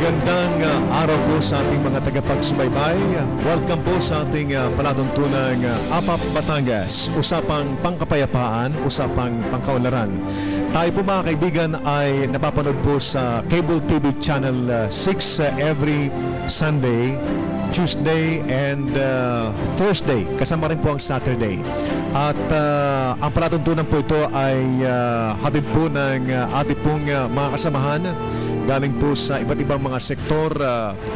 Magandang araw po sa ating mga tagapagsubaybay. Welcome po sa ating palatuntunang APAP Batangas. Usapang pangkapayapaan, usapang pangkaunlaran. Tayo po mga kaibigan ay napapanood po sa Cable TV Channel 6 every Sunday, Tuesday and Thursday. Kasama rin po ang Saturday. At ang palatuntunan po ito ay hatid po ng ating pong mga kasamahan galing po sa iba't ibang mga sektor.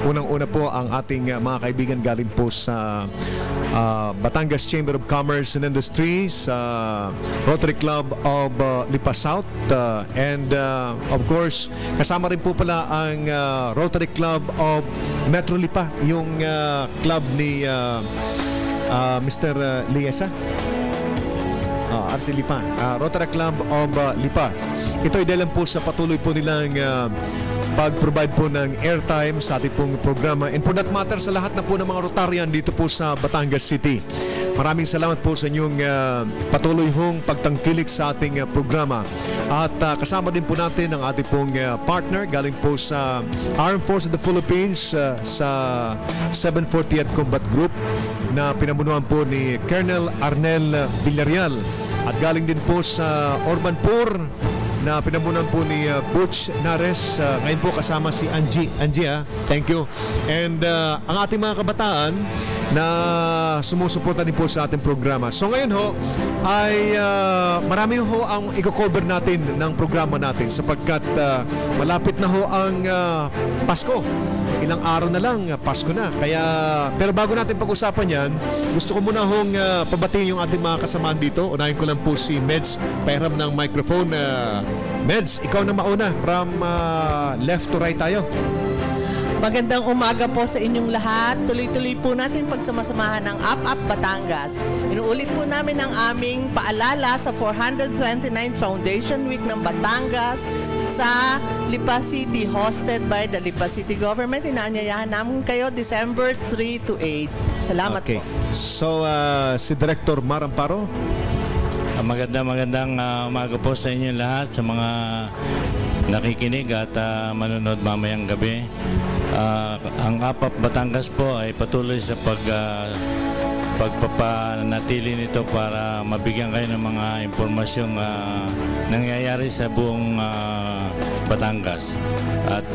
Unang-una po ang ating mga kaibigan galing po sa Batangas Chamber of Commerce and Industry, sa Rotary Club of Lipa South, and of course kasama rin po pala ang Rotary Club of Metro Lipa, yung club ni Mr. Liesa, RC Lipa, Rotary Club of Lipa. Ito ay dahil po sa patuloy po nilang pag-provide po ng airtime sa ating pong programa, and for that matter sa lahat na po ng mga Rotarian dito po sa Batangas City. Maraming salamat po sa inyong patuloy hong pagtangkilik sa ating programa. At kasama din po natin ang ating pong partner galing po sa Armed Forces of the Philippines, sa 740th Combat Group na pinamunuan po ni Colonel Arnel Villarreal, at galing din po sa Orbanpur na pinamunan po ni Butch Nares. Ngayon po kasama si Angie. Thank you. And ang ating mga kabataan na sumusuporta din po sa ating programa. So ngayon ho ay marami ho ang i-cover natin ng programa natin sapagkat malapit na ho ang Pasko. Ilang araw na lang, Pasko na. Pero bago natin pag-usapan yan, gusto ko muna hong pabatiin yung ating mga kasamaan dito. Unahin ko lang po si Meds, pahiram ng microphone. Meds, ikaw na mauna. From left to right tayo. Magandang umaga po sa inyong lahat. Tuloy-tuloy po natin pagsamasamahan ng APAP Batangas. Inuulit po namin ang aming paalala sa 429th Foundation Week ng Batangas sa Lipa City, hosted by the Lipa City Government. Inaanyayahan namin kayo December 3 to 8. Salamat po. So, si Director Mar Amparo. Magandang umaga po sa inyo lahat, sa mga nakikinig at manonood mamayang gabi. Ang APAP Batangas po ay patuloy sa pagpapanatili nito para mabigyan kayo ng mga impormasyong nangyayari sa buong Batangas. At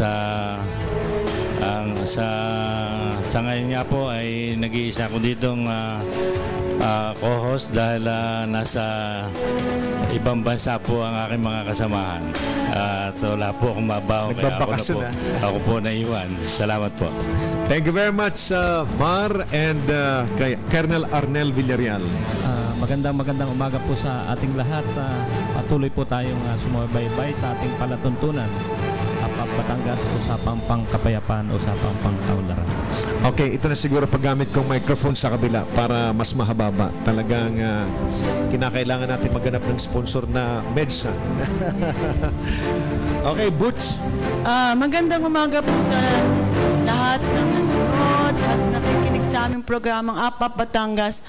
sa ngayon nga po ay nag-iisa ko ditong co-host dahil nasa ibang bansa po ang aking mga kasamahan. At wala po akong mabaho, kaya ako po naiwan. Salamat po. Thank you very much, Mar, and kay Colonel Arnel Villarreal. Magandang umaga po sa ating lahat. Patuloy po tayong sumubaybay sa ating palatuntunan. APAP Batangas, usapang pangkapayapaan, usapang pangkaunlaran. Okay, ito na siguro paggamit kong microphone sa kabila para mas mahababa. Talagang kinakailangan natin maghanap ng sponsor na Medsa. Okay, Butch. Magandang umaga po sa lahat ng nanonood at nakikinig sa aming programang APAP Batangas.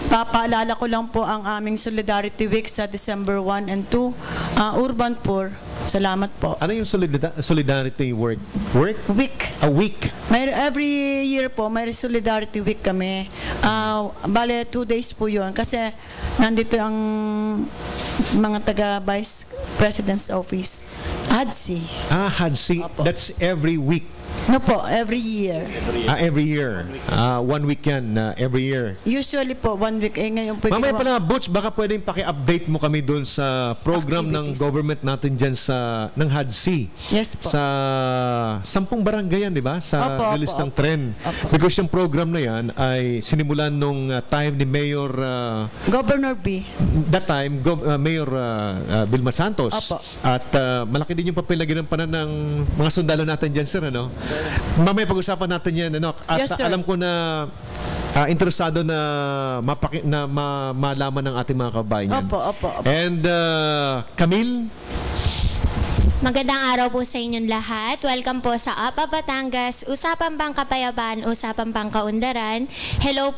Papaalala ko lang po ang aming Solidarity Week sa December 1 and 2, Urbanpur. Salamat po. Ano yung Solidarity Week? Week. A week? Every year po, may Solidarity Week kami. Bale, 2 days po yun. Kasi nandito ang mga taga-Vice President's Office. HADSI. HADSI. That's every week. No po, every year. Every year. 1 week yan, every year. Usually po, 1 week. Ngayon po. Mamaya pala, Butch, baka pwedeng paki-update mo kami doon sa program ng government natin dyan ng HADSI. Yes po. Sa 10 barangay yan, di ba? Sa release ng tren. Because yung program na yan ay sinimulan nung time ni Mayor Governor B. That time, Mayor Vilma Santos. At malaki din yung papel na ginampanan ng mga sundalo natin dyan, sir, ano? Mamaya pag-usapan natin yan, ano? At yes, alam ko na interesado na malaman ng ating mga kabayan. Opo. And Camille? Magandang araw po sa inyong lahat. Welcome po sa APA Batangas, Usapang Pangkapayapaan, Usapang Pangkaunlaran. Hello,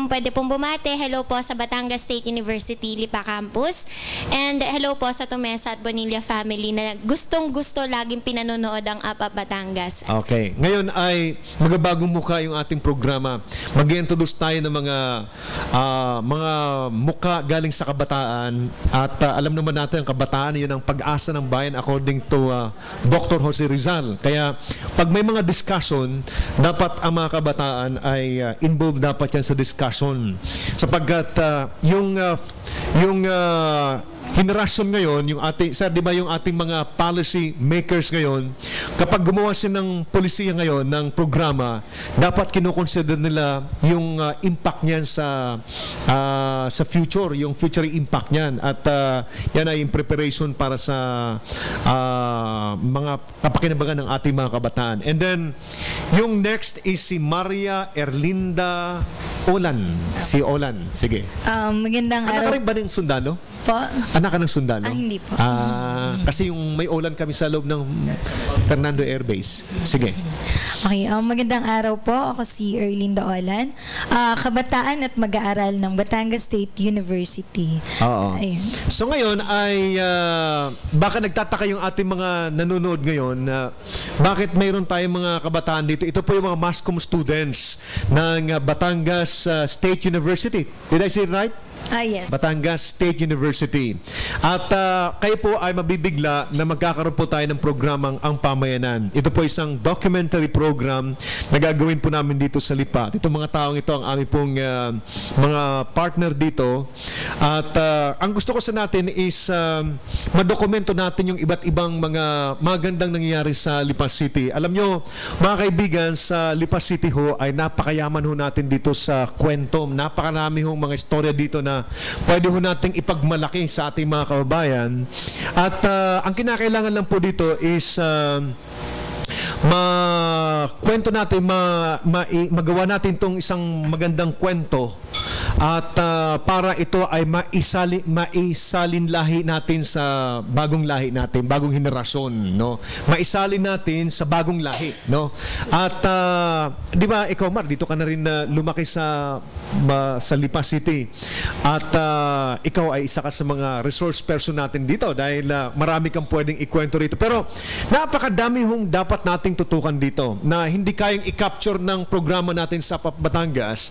pwede pong bumate. Hello po sa Batangas State University, Lipa Campus. And hello po sa Tumesa at Bonilla family na gustong-gusto laging pinanonood ang APA Batangas. Okay. Ngayon ay magabagong mukha yung ating programa. Mag-introduce tayo ng mga mukha galing sa kabataan. At alam naman natin ang kabataan, yun ang pag-asa ng bayan according to Dr. Jose Rizal. Kaya pag may mga discussion, dapat ang mga kabataan ay involved dapat yan sa discussion. Sapagkat yung henerasyon ngayon, yung ating, sir, di ba yung ating mga policy makers ngayon, kapag gumawa sila ng polisiya ngayon, ng programa, dapat kinukonsider nila yung impact niyan sa future, yung future impact niyan. At yan ay in preparation para sa mga kapakinabangan ng ating mga kabataan. And then, yung next is si Maria Erlinda Olan. Si Olan. Sige. Magandang Anak araw ka rin ba ng sundalo? po. Anak ka ng sundalo? Hindi po. Kasi yung may Olan kami sa loob ng Fernando Air Base. Sige. Okay, magandang araw po. Ako si Erlinda Olan, kabataan at mag-aaral ng Batangas State University. Oo. Ayun. So ngayon ay baka nagtataka yung ating mga nanonood ngayon bakit mayroon tayong mga kabataan dito. Ito po yung mga MASCOM students ng Batangas State University. Did I say it right? Yes. Batangas State University. At kayo po ay mabibigla na magkakaroon po tayo ng programang Ang Pamayanan. Ito po isang documentary program na gagawin po namin dito sa Lipa. Itong mga taong ito ang aming pong mga partner dito. At ang gusto ko sa natin is madokumento natin yung iba't ibang mga magandang nangyayari sa Lipa City. Alam nyo, mga kaibigan, sa Lipa City ho ay napakayaman ho natin dito sa kwento. Napakarami hong mga istorya dito na pwede ho nating ipagmalaki sa ating mga kababayan. At ang kinakailangan lang po dito is kwento natin, magawa natin itong isang magandang kwento at para ito ay maisalinlahi natin sa bagong lahi natin, bagong henerasyon, no? Maisalin natin sa bagong lahi, no? At di ba ikaw, Mar, dito ka na rin lumaki sa Lipa City at ikaw ay isa ka sa mga resource person natin dito dahil marami kang pwedeng ikwento rito. Pero napakadami hong dapat nating tutukan dito na hindi kayang i-capture ng programa natin sa Batangas.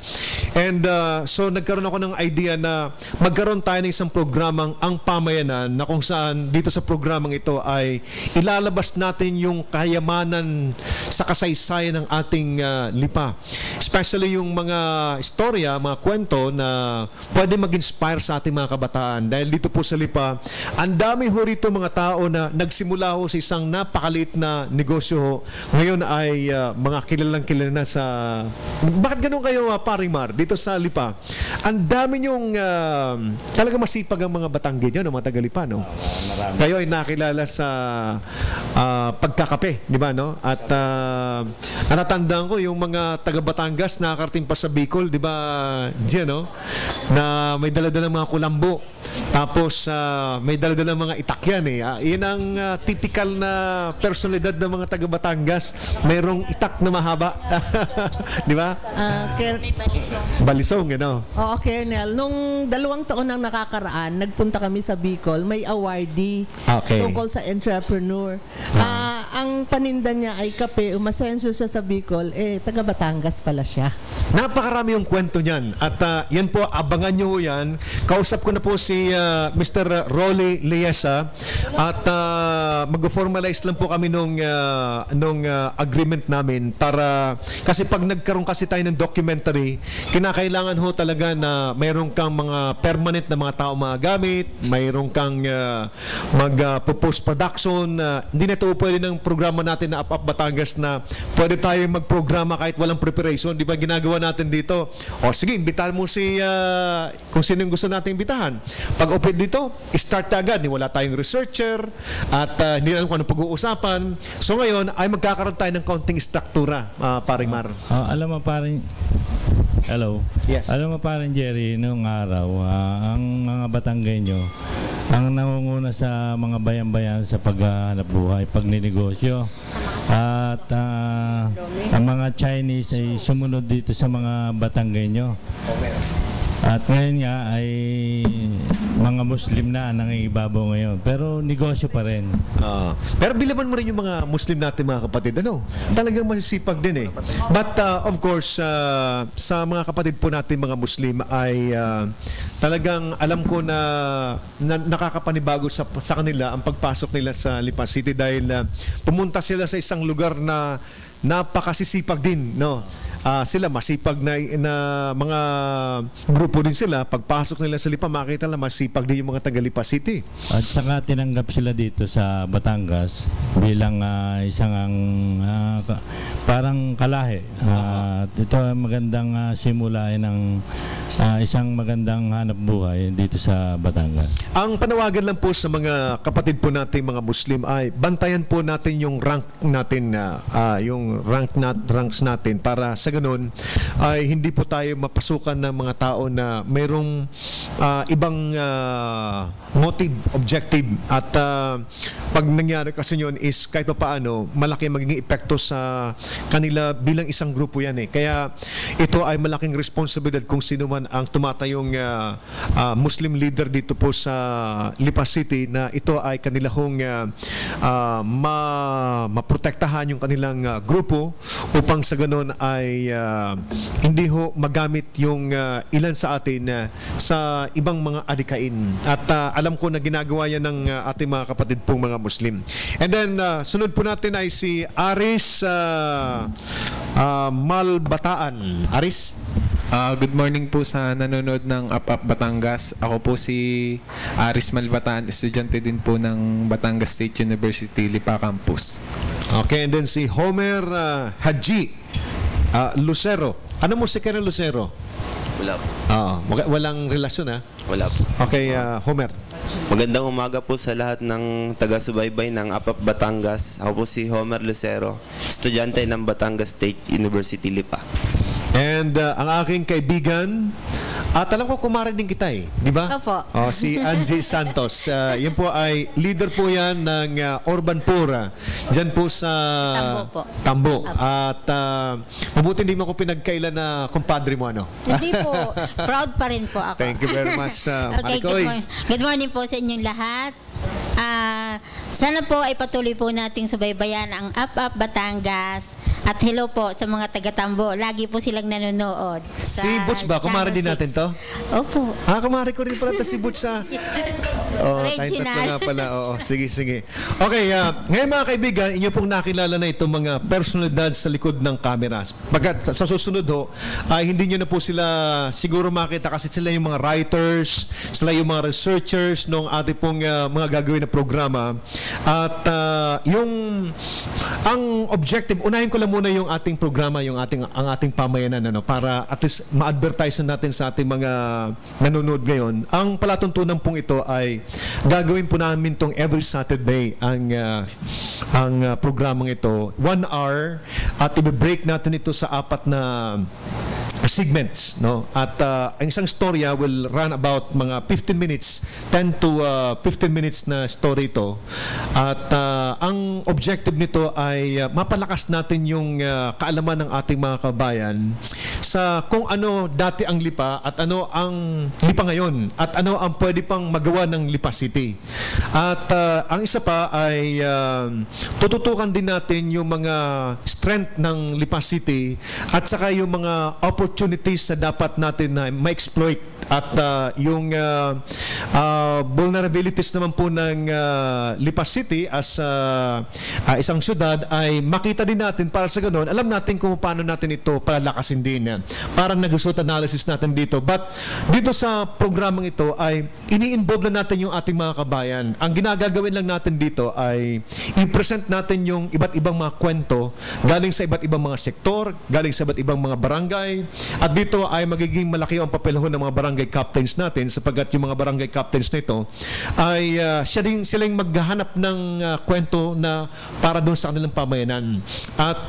And so nagkaroon ako ng idea na magkaroon tayo ng isang programang Ang Pamayanan na kung saan dito sa programang ito ay ilalabas natin yung kayamanan sa kasaysayan ng ating Lipa. Especially yung mga istorya, mga kwento na pwede mag-inspire sa ating mga kabataan. Dahil dito po sa Lipa, ang dami ho rito mga tao na nagsimula ho sa isang napakaliit na negosyo ho. Ngayon ay mga kilalang kilala na sa... Bakit ganun kayo, paring Mar, dito sa Lipa? Ang dami niyong talaga masipag ang mga Batanggen nyo, mga taga-Lipa, no? Kayo ay nakilala sa pagkakape, di ba, no? At natatandaan ko yung mga taga-Batangas nakakarating pa sa Bicol, di ba, diyan, no? Na may dala-dalang mga kulambo. Tapos may dala-dalang mga itakyan, eh. Yan ang typical na personalidad ng mga taga-Batangas. Mayroong itak na mahaba. Di ba? Balisong, ano? Oo, Kernel. Nung 2 taon nang nakakaraan, nagpunta kami sa Bicol. May awardee tungkol sa entrepreneur. Ang paninda niya ay kape. Umasenso siya sa Bicol. Taga Batangas pala siya. Napakarami yung kwento niyan. At yan po, abangan nyo yan. Kausap ko na po si Mr. Rolly Liesa. At mag-formalize lang po kami nung agreement namin para, kasi pag nagkaroon kasi tayo ng documentary, kinakailangan ho talaga na mayroon kang mga permanent na mga tao magagamit, mayroon kang mag-post production. Hindi na ito pwede ng programa natin na Up Batangas na pwede tayo magprograma kahit walang preparation. Di ba ginagawa natin dito? O sige, imbitahan mo si kung sino yung gusto natin imbitahan. Pag open dito, start agad. Wala tayong researcher at hindi alam kung anong pag-uusapan. So ngayon ay magkakaroon tayo ng kaunting struktura, paring Mar. Alam mo, paring Hello. Yes. Alam mo parang Jerry, noong araw, ang mga Batanggenyo, ang nangunguna sa mga bayan-bayan sa paghahanap buhay, pagninegosyo. At ang mga Chinese ay sumunod dito sa mga Batanggenyo. At ngayon nga ay mga Muslim na nangingibabaw ngayon. Pero negosyo pa rin. Pero bilaban mo rin yung mga Muslim natin, mga kapatid. Talagang masisipag din eh. But of course, sa mga kapatid po natin mga Muslim ay talagang alam ko na nakakapanibago sa kanila ang pagpasok nila sa Lipa City dahil pumunta sila sa isang lugar na napakasisipag din, no? Sila masipag na mga grupo din sila. Pagpasok nila sa Lipa, makita lang masipag din yung mga taga Lipa City. At saka tinanggap sila dito sa Batangas bilang isang parang kalahi. Ito ay magandang simula ng isang magandang hanap buhay dito sa Batangas. Ang panawagan lang po sa mga kapatid po natin mga Muslim ay bantayan po natin yung rank natin, yung ranks natin para sa ganun ay hindi po tayo mapasukan ng mga tao na mayroong ibang motive, objective at pag nangyari kasi yun is kahit pa paano malaki magiging epekto sa kanila bilang isang grupo yan eh. Kaya ito ay malaking responsibilidad kung sino man ang tumatayong Muslim leader dito po sa Lipa City na ito ay kanila hong maprotektahan yung kanilang grupo upang sa ganun ay hindi ho magamit yung ilan sa atin sa ibang mga adikain. At alam ko na ginagawa yan ng ating mga kapatid pong mga Muslim. And then sunod po natin ay si Aris Malbataan. Aris? Good morning po sa nanonood ng Up Batangas. Ako po si Aris Malbataan, estudyante din po ng Batangas State University, Lipa Campus. Okay, and then si Homer Haji Lucero. Ano musika ng Lucero? Wala po. Walang relasyon ha? Wala po. Okay, Homer. Magandang umaga po sa lahat ng taga-subaybay ng Up Batangas. Ako po si Homer Lucero, estudyante ng Batangas State University, Lipa. And ang aking kaibigan, at alam ko kumare din kita eh, di ba? Opo. Si Angie Santos. Yan po ay leader po yan ng Urban Pura. Diyan po sa Tambo po. Tambo. At mabuti hindi mo ko pinagkailan na kumpadre mo ano? Hindi po. Proud pa rin po ako. Thank you very much. Okay, good morning po sa inyong lahat. Sana po ay patuloy po nating subaybayan ang Up Batangas. At hello po sa mga taga-Tambo. Lagi po silang nanonood. Si Butch ba? Kumare din natin to? Opo. Kumare ko rin pala si Butch sa... Original. Pala. Oo, sige. Okay, ngayon mga kaibigan, inyo pong nakilala na itong mga personalidad sa likod ng cameras. Pagkat sa susunod ay hindi nyo na po sila siguro makita kasi sila yung mga writers, sila yung mga researchers ng ating pong mga gagawin na programa. At ang objective, unahin ko lang muna yung ating programa, ang ating pamayanan para at least ma-advertise natin sa ating mga nanonood ngayon. Ang palatuntunan pong ito ay gagawin po namin tong every Saturday ang programang ito, 1 hour, at i-break natin ito sa 4 na segments, no? At ang isang storya will run about mga 15 minutes, 10 to 15 minutes na story ito. At ang objective nito ay mapalakas natin yung kaalaman ng ating mga kabayan sa kung ano dati ang Lipa at ano ang Lipa ngayon at ano ang pwede pang magawa ng Lipa City. At ang isa pa ay tututukan din natin yung mga strength ng Lipa City at saka yung mga opportunities na dapat natin na ma-exploit at yung vulnerabilities naman po ng Lipa City as isang syudad ay makita din natin para sa ganun, alam natin kung paano natin ito palakasin din. Parang nag-result analysis natin dito. But dito sa programang ito ay ini-involve na natin yung ating mga kabayan. Ang ginagagawin lang natin dito ay i-present natin yung iba't ibang mga kwento galing sa iba't ibang mga sektor, galing sa iba't ibang mga barangay. At dito ay magiging malaki ang papelhon ng mga barangay captains natin sapagkat yung mga barangay captains nito ay silang maghahanap ng kwento na para doon sa kanilang pamayanan. At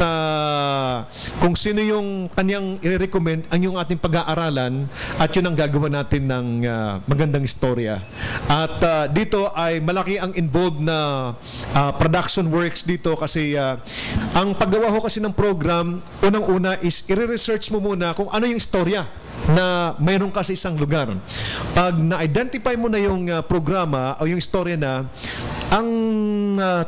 kung sino yung kanyang i-recommend ang yung ating pag-aaralan at yun ang gagawa natin ng magandang istorya. At dito ay malaki ang involved na production works dito kasi ang paggawa ho kasi ng program, unang-una is i-research mo muna kung ano yung istorya na mayroon ka sa isang lugar. Pag na-identify mo na yung programa o yung istorya na, ang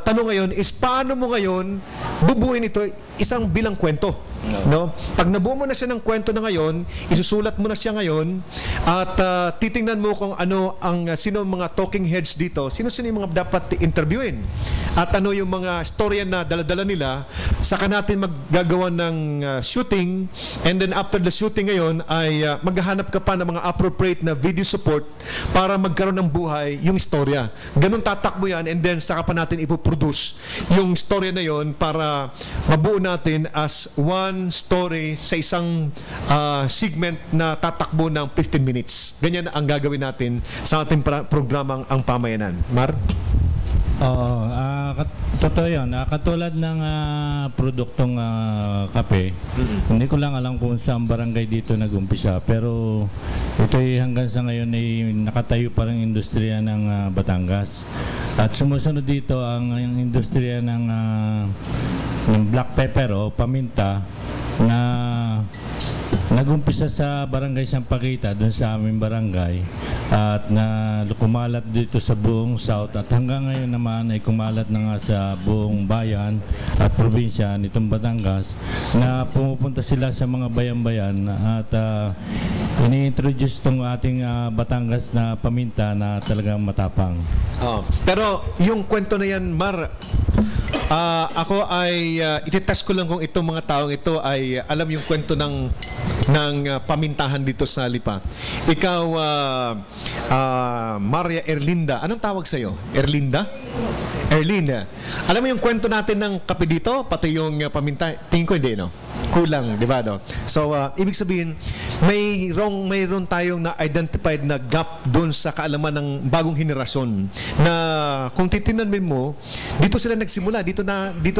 tanong ngayon is paano mo ngayon bubuin ito isang bilang kwento. No? Pag nabuo mo na siya ng kwento na ngayon, isusulat mo na siya ngayon at titingnan mo kung ano ang sino mga talking heads dito, sino-sino yung mga dapat interviewin at ano yung mga storya na dala-dala nila. Saka natin maggagawa ng shooting, and then after the shooting ngayon ay maghahanap ka pa ng mga appropriate na video support para magkaroon ng buhay yung istorya. Ganun tatakbo yan, and then saka pa natin ipoproduce yung storya na yon para mabuo natin as one story sa isang segment na tatakbo ng 15 minutes. Ganyan ang gagawin natin sa ating programang Ang Pamayanan. Mar? Oo, totoo yun. Katulad ng produktong kape, hindi ko lang alam kung saan barangay dito nag-umpisa, pero ito'y hanggang sa ngayon ay nakatayo pa rin industriya ng Batangas. At sumusunod dito ang industriya ng black pepper o paminta na nag-umpisa sa barangay Sampaguita, doon sa aming barangay, at na kumalat dito sa buong South, at hanggang ngayon naman ay kumalat na nga sa buong bayan at probinsya nitong Batangas, na pumupunta sila sa mga bayan-bayan at ini-introduce itong ating Batangas na paminta na talagang matapang. Pero yung kwento na yan, Mar, ako ay ititest ko lang kung itong mga taong ito ay alam yung kwento ng pamintahan dito sa Lipa. Ikaw, Maria Erlinda, anong tawag sa'yo? Erlinda? Erlinda. Alam mo yung kwento natin ng kape dito, pati yung paminta, tingin ko hindi, no? Kulang, di ba, no? So, ibig sabihin, mayroon tayong na-identified na gap doon sa kaalaman ng bagong henerasyon na kung titingnan mo, dito sila nagsimula, dito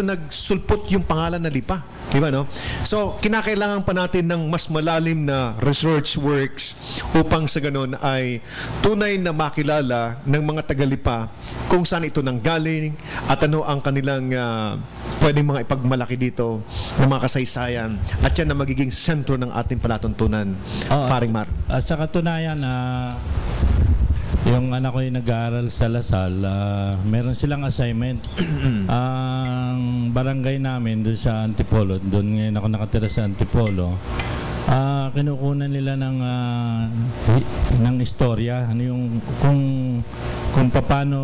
nagsulpot yung pangalan na Lipa. Di ba, no? So, kinakailangan pa natin ng mas malalim na research works upang sa ganun ay tunay na makilala ng mga taga-Lipa kung saan ito nanggaling at ano ang kanilang pwedeng mga ipagmalaki dito ng mga kasaysayan, at yan na magiging sentro ng ating palatuntunan. Paring Mar. Sa katunayan, yung anak ko yung nag-aaral sa Lasal, meron silang assignment. Ang barangay namin doon sa Antipolo, doon ngayon ako nakatira sa Antipolo, kinukunan nila ng istorya, ano yung kung paano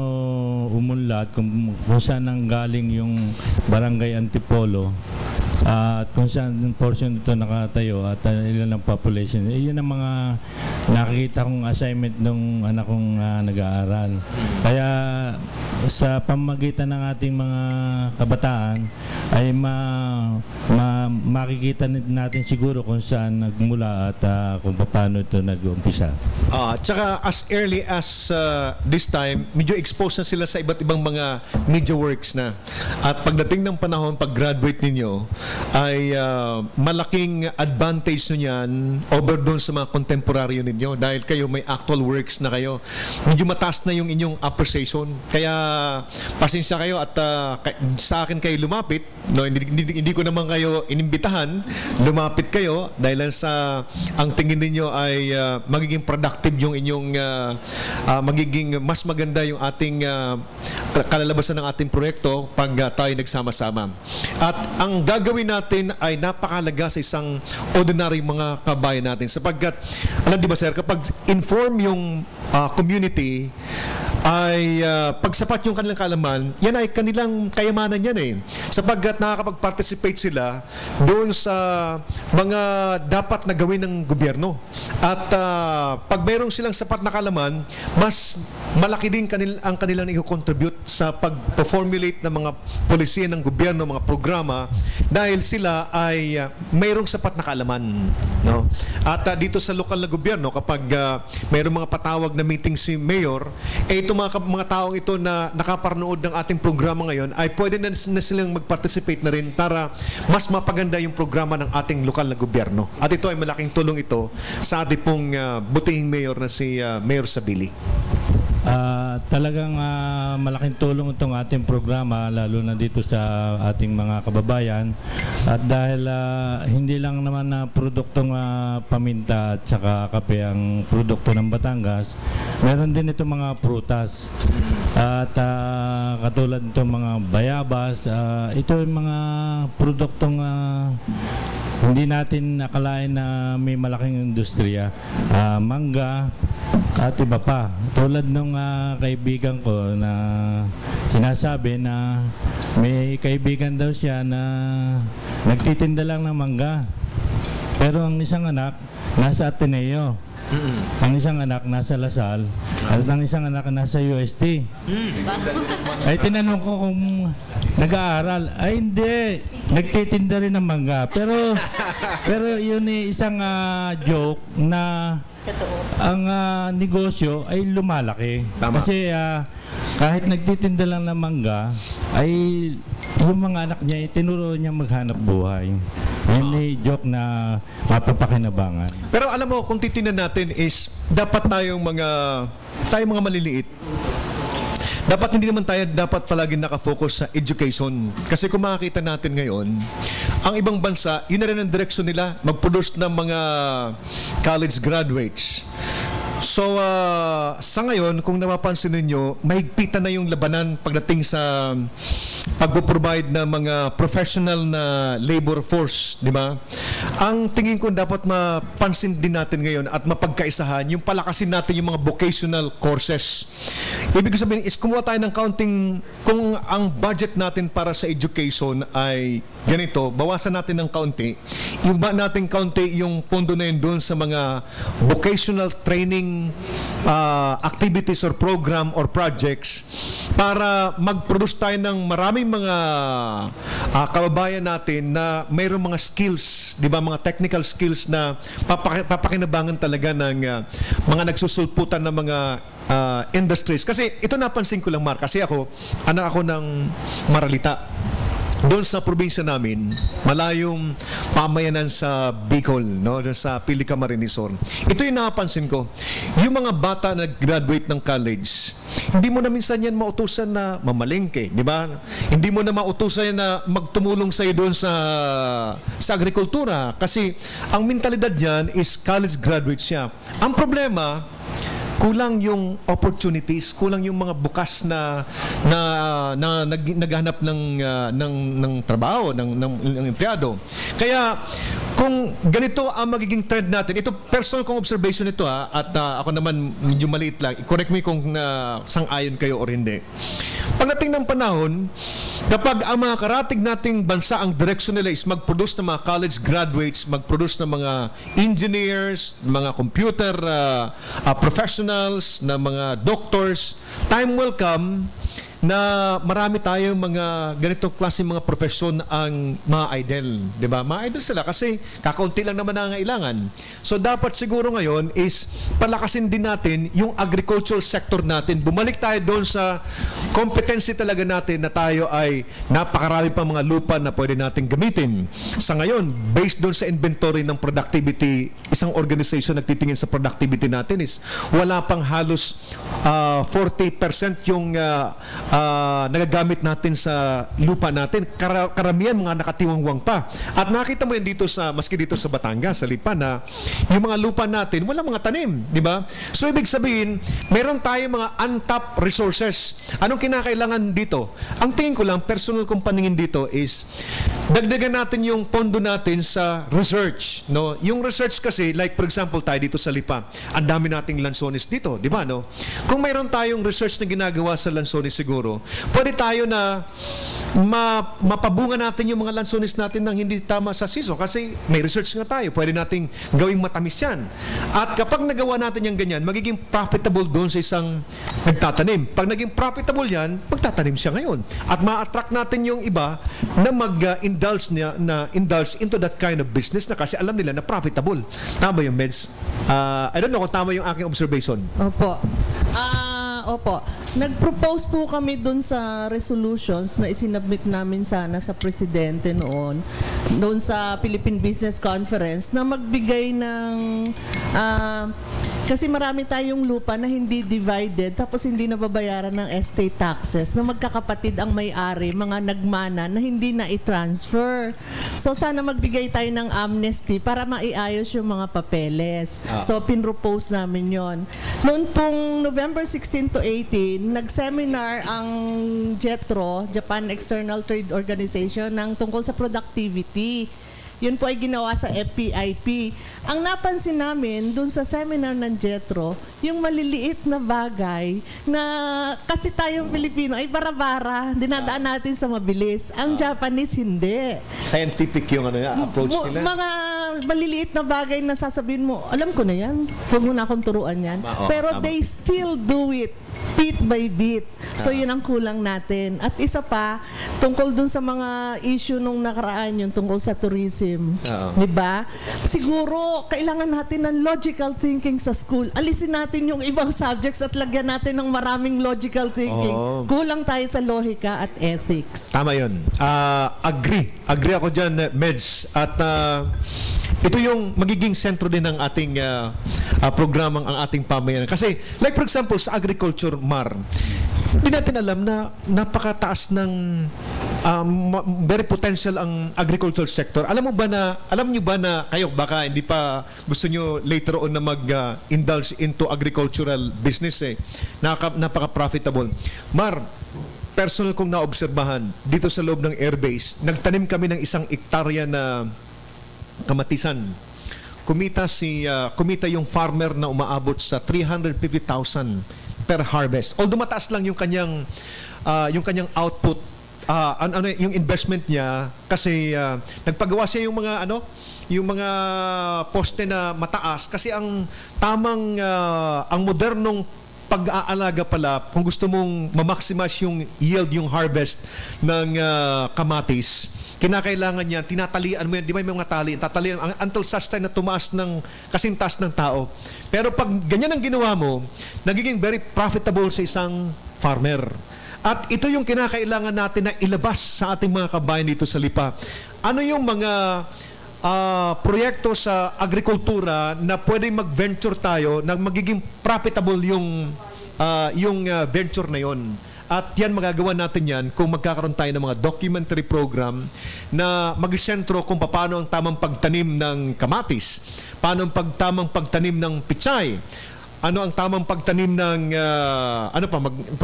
umunlad, kung saan nanggaling yung barangay Antipolo, at kung saan portion ito nakatayo at ilan ang population. Yun ang mga nakikita kong assignment ng anak kong nag-aaral. Kaya sa pamamagitan ng ating mga kabataan ay makikita natin siguro kung saan nagmula at kung paano ito nag-umpisa. Tsaka as early as this time, medyo exposed na sila sa iba't ibang mga media works na. At pagdating ng panahon, pag-graduate ninyo, ay malaking advantage nyo yan over doon sa mga contemporary ninyo dahil kayo may actual works na kayo. Medyo mataas na yung inyong appreciation. Kaya pasensya kayo at sa akin kayo lumapit. No, hindi ko naman kayo inimbitahan. Lumapit kayo dahil sa ang tingin ninyo ay magiging productive yung inyong magiging mas maganda yung ating kalalabasan ng ating proyekto pag tayo nagsama-sama. At ang gagawin natin ay napakahalaga sa isang ordinary mga kabayan natin sapagkat, alam di ba sir, kapag inform yung community ay pagsapat yung kanilang kaalaman, yan ay kanilang kayamanan yan eh. Sapagkat nakakapag-participate sila doon sa mga dapat na gawin ng gobyerno. At pag mayroong silang sapat na kaalaman, mas malaki din ang kanilang i-contribute sa pag-formulate ng mga polisiya ng gobyerno, mga programa, dahil sila ay mayroong sapat na kaalaman. No? At dito sa lokal na gobyerno, kapag mayroong mga patawag na meeting si Mayor, itong mga taong ito na nakaparanood ng ating programa ngayon, ay pwede na silang mag-participate na rin para mas mapaganda yung programa ng ating lokal na gobyerno. At ito ay malaking tulong ito sa ating pong butihing mayor na si Mayor Sabili. Talagang malaking tulong itong ating programa, lalo na dito sa ating mga kababayan. At dahil hindi lang naman na produktong paminta at saka kape ang produkto ng Batangas, meron din itong mga prutas. At katulad itong mga bayabas, ito yung mga produktong hindi natin akalain na may malaking industriya. Mangga at iba pa. Tulad nung kaibigan ko na sinasabi na may kaibigan daw siya na nagtitinda lang ng mangga. Pero ang isang anak nasa Ateneo. Ang isang anak nasa Lasal at ang isang anak nasa UST. Ay tinanong ko kung nag-aaral. Ay hindi, nagtitinda rin ng mangga. Pero yun isang joke na ang negosyo ay lumalaki. Tama. Kasi kahit nagtitinda lang ng mangga, ay yung mga anak niya, tinuro niya maghanap buhay. Yun ay joke na mapapakinabangan. Pero alam mo, kung titingnan natin is, dapat tayong mga maliliit. Dapat hindi naman tayo palagi nakafocus sa education. Kasi kung makakita natin ngayon, ang ibang bansa, yun na rin ang direksyon nila, mag-produce ng mga college graduates. So, sa ngayon, kung napapansin ninyo, mahigpitan na yung labanan pagdating sa pag-provide ng mga professional na labor force, di ba? Ang tingin ko dapat mapansin din natin ngayon at mapagkaisahan, yung palakasin natin yung mga vocational courses. Ibig sabihin is kumuha tayo ng counting, kung ang budget natin para sa education ay ganito, bawasan natin ng kaunti, iba natin kaunti yung pondo na yun doon sa mga vocational training activities or program or projects para mag-produce tayo ng maraming mga kababayan natin na mayroong mga skills, di ba, mga technical skills na papakinabangan talaga ng mga nagsusulputan ng mga industries. Kasi ito napansin ko lang, Mark, kasi anak ako ng Maralita. Doon sa probinsya namin, malayong pamayanan sa Bicol, no? Doon sa Pilica Marinisor. Ito yung napansin ko. Yung mga bata na graduate ng college, hindi mo na minsan yan mautusan na mamalengke, di ba? Hindi mo na mautusan na magtumulong sa'yo doon sa agrikultura. Kasi ang mentalidad niyan is college graduate siya. Ang problema, kulang yung opportunities, kulang yung mga bukas na naghahanap ng trabaho, ng empleyado. Kaya kung ganito ang magiging trend natin, ito personal kong observation ito at ako naman medyo maliit lang, i-correct me kung sang-ayon kayo or hindi. Pagdating ng panahon, kapag ang mga karatig nating bansa, ang direksyon nila is mag-produce ng mga college graduates, mag-produce ng mga engineers, mga computer professionals, na mga doctors, time will come na marami tayong mga ganitong klase mga profesyon ang mga idol, di ba? Mga idol sila kasi kakaunti lang naman ang kailangan. So dapat siguro ngayon is palakasin din natin yung agricultural sector natin. Bumalik tayo doon sa competency talaga natin na tayo ay napakarami pang mga lupa na pwede natin gamitin. Sa ngayon, based doon sa inventory ng productivity, isang organization nagtitingin sa productivity natin is wala pang halos 40% yung nagagamit natin sa lupa natin. Karamihan mga nakatiwangwang pa. At nakita mo yan dito maski dito sa Batangas, sa Lipa, na yung mga lupa natin, wala mga tanim, di ba? So, ibig sabihin, meron tayong mga untapped resources. Anong kinakailangan dito? Ang tingin ko lang, personal kong paningin dito is, dagdagan natin yung pondo natin sa research, no? Yung research kasi, like for example, tayo dito sa Lipa, ang dami nating Lansones dito, di ba, no? Kung mayroon tayong research na ginagawa sa Lansones siguro, pwede tayo na mapabunga natin yung mga Lansones natin ng hindi tama sa season kasi may research nga tayo, pwede nating gawing matamis yan. At kapag nagawa natin yung ganyan, magiging profitable doon sa isang nagtatanim. Pag naging profitable yan, magtatanim siya ngayon. At ma-attract natin yung iba na mag-indulge into that kind of business na kasi alam nila na profitable. Tama yung Meds? I don't know kung tama yung aking observation. Opo. Opo. Nag-propose po kami dun sa resolutions na isinabmit namin sana sa presidente noon, doon sa Philippine Business Conference, na magbigay ng kasi marami tayong lupa na hindi divided tapos hindi nababayaran ng estate taxes na magkakapatid ang may-ari, mga nagmana na hindi na i-transfer. So sana magbigay tayo ng amnesty para maiayos yung mga papeles. So pinropose namin yon. Noon pong November 16 to 18, nag-seminar ang JETRO, Japan External Trade Organization, ng tungkol sa productivity. Yun po ay ginawa sa FPIP. Ang napansin namin dun sa seminar ng JETRO, yung maliliit na bagay na kasi tayong Pilipino ay bara-bara, dinadaan natin sa mabilis. Ang Japanese hindi. Scientific yung approach nila. Mga maliliit na bagay na sasabihin mo, alam ko na yan, huwag mo na akong turuan yan. Pero they still do it bit by bit. So yun ang kulang natin. At isa pa, tungkol dun sa mga issue nung nakaraan, yung tungkol sa tourism. Diba? Siguro, kailangan natin ng logical thinking sa school. Alisin natin yung ibang subjects at lagyan natin ng maraming logical thinking. Kulang tayo sa lohika at ethics. Tama yun. Agree ako dyan, Meds. At ito yung magiging sentro din ng ating programang ang ating pamayanan. Kasi, like for example, sa agriculture, Mar, hindi natin alam na napakataas ng very potential ang agricultural sector. Alam niyo ba na kayo baka hindi pa gusto niyo later on na mag-indulge into agricultural business napaka-profitable. Mar, personal kong naobserbahan dito sa loob ng airbase, nagtanim kami ng 1 hektarya na kamatisan. Kumita yung farmer na umaabot sa 350,000 per harvest. Although mataas lang yung kanyang output, yung investment niya kasi nagpagawa siya yung mga poste na mataas kasi ang modernong pag-aalaga pala, kung gusto mong ma-maximize yung yield, yung harvest ng kamatis, kinakailangan niya, tinatalian mo yan, di ba yung mga tali, tatalian until such time na tumaas ng kasintas ng tao. Pero pag ganyan ang ginawa mo, nagiging very profitable sa isang farmer. At ito yung kinakailangan natin na ilabas sa ating mga kabayan dito sa Lipa. Ano yung mga proyekto sa agrikultura na pwedeng mag-venture tayo na magiging profitable yung venture na yon. At yan, magagawa natin yan kung magkakaroon tayo ng mga documentary program na mag-sentro kung paano ang tamang pagtanim ng kamatis, paano ang tamang pagtanim ng pichay, ano ang tamang pagtanim ng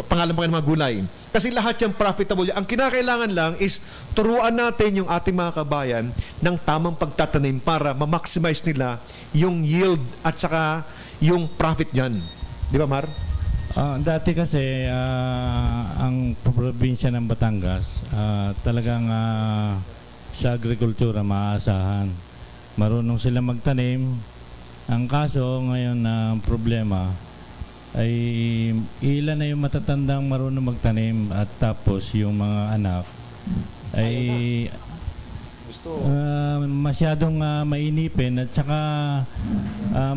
pangalan pa ng mga gulay. Kasi lahat yan profitable. Ang kinakailangan lang is turuan natin yung ating mga kabayan ng tamang pagtatanim para ma-maximize nila yung yield at saka yung profit niyan. Di ba, Mar? Dati kasi ang probinsya ng Batangas talagang sa agrikultura maaasahan. Marunong sila magtanim. Ang kaso ngayon na problema ay ilan na yung matatandang marunong magtanim at tapos yung mga anak ay masyadong mainipin at saka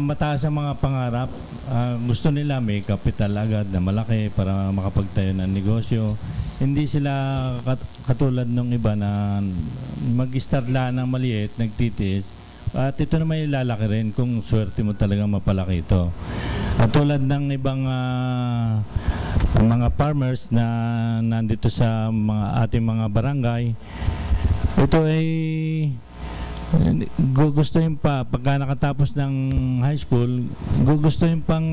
mataas ang mga pangarap. Gusto nila may kapital agad na malaki para makapagtayo ng negosyo. Hindi sila katulad ng iba na mag-start lang ng maliit, nagtitiis. At ito naman ilalaki rin kung swerte mo talaga mapalaki ito. At tulad ng ibang mga farmers na nandito sa ating mga barangay, ito ay gugustuhin pa pagka nakatapos ng high school, gugustuhin pang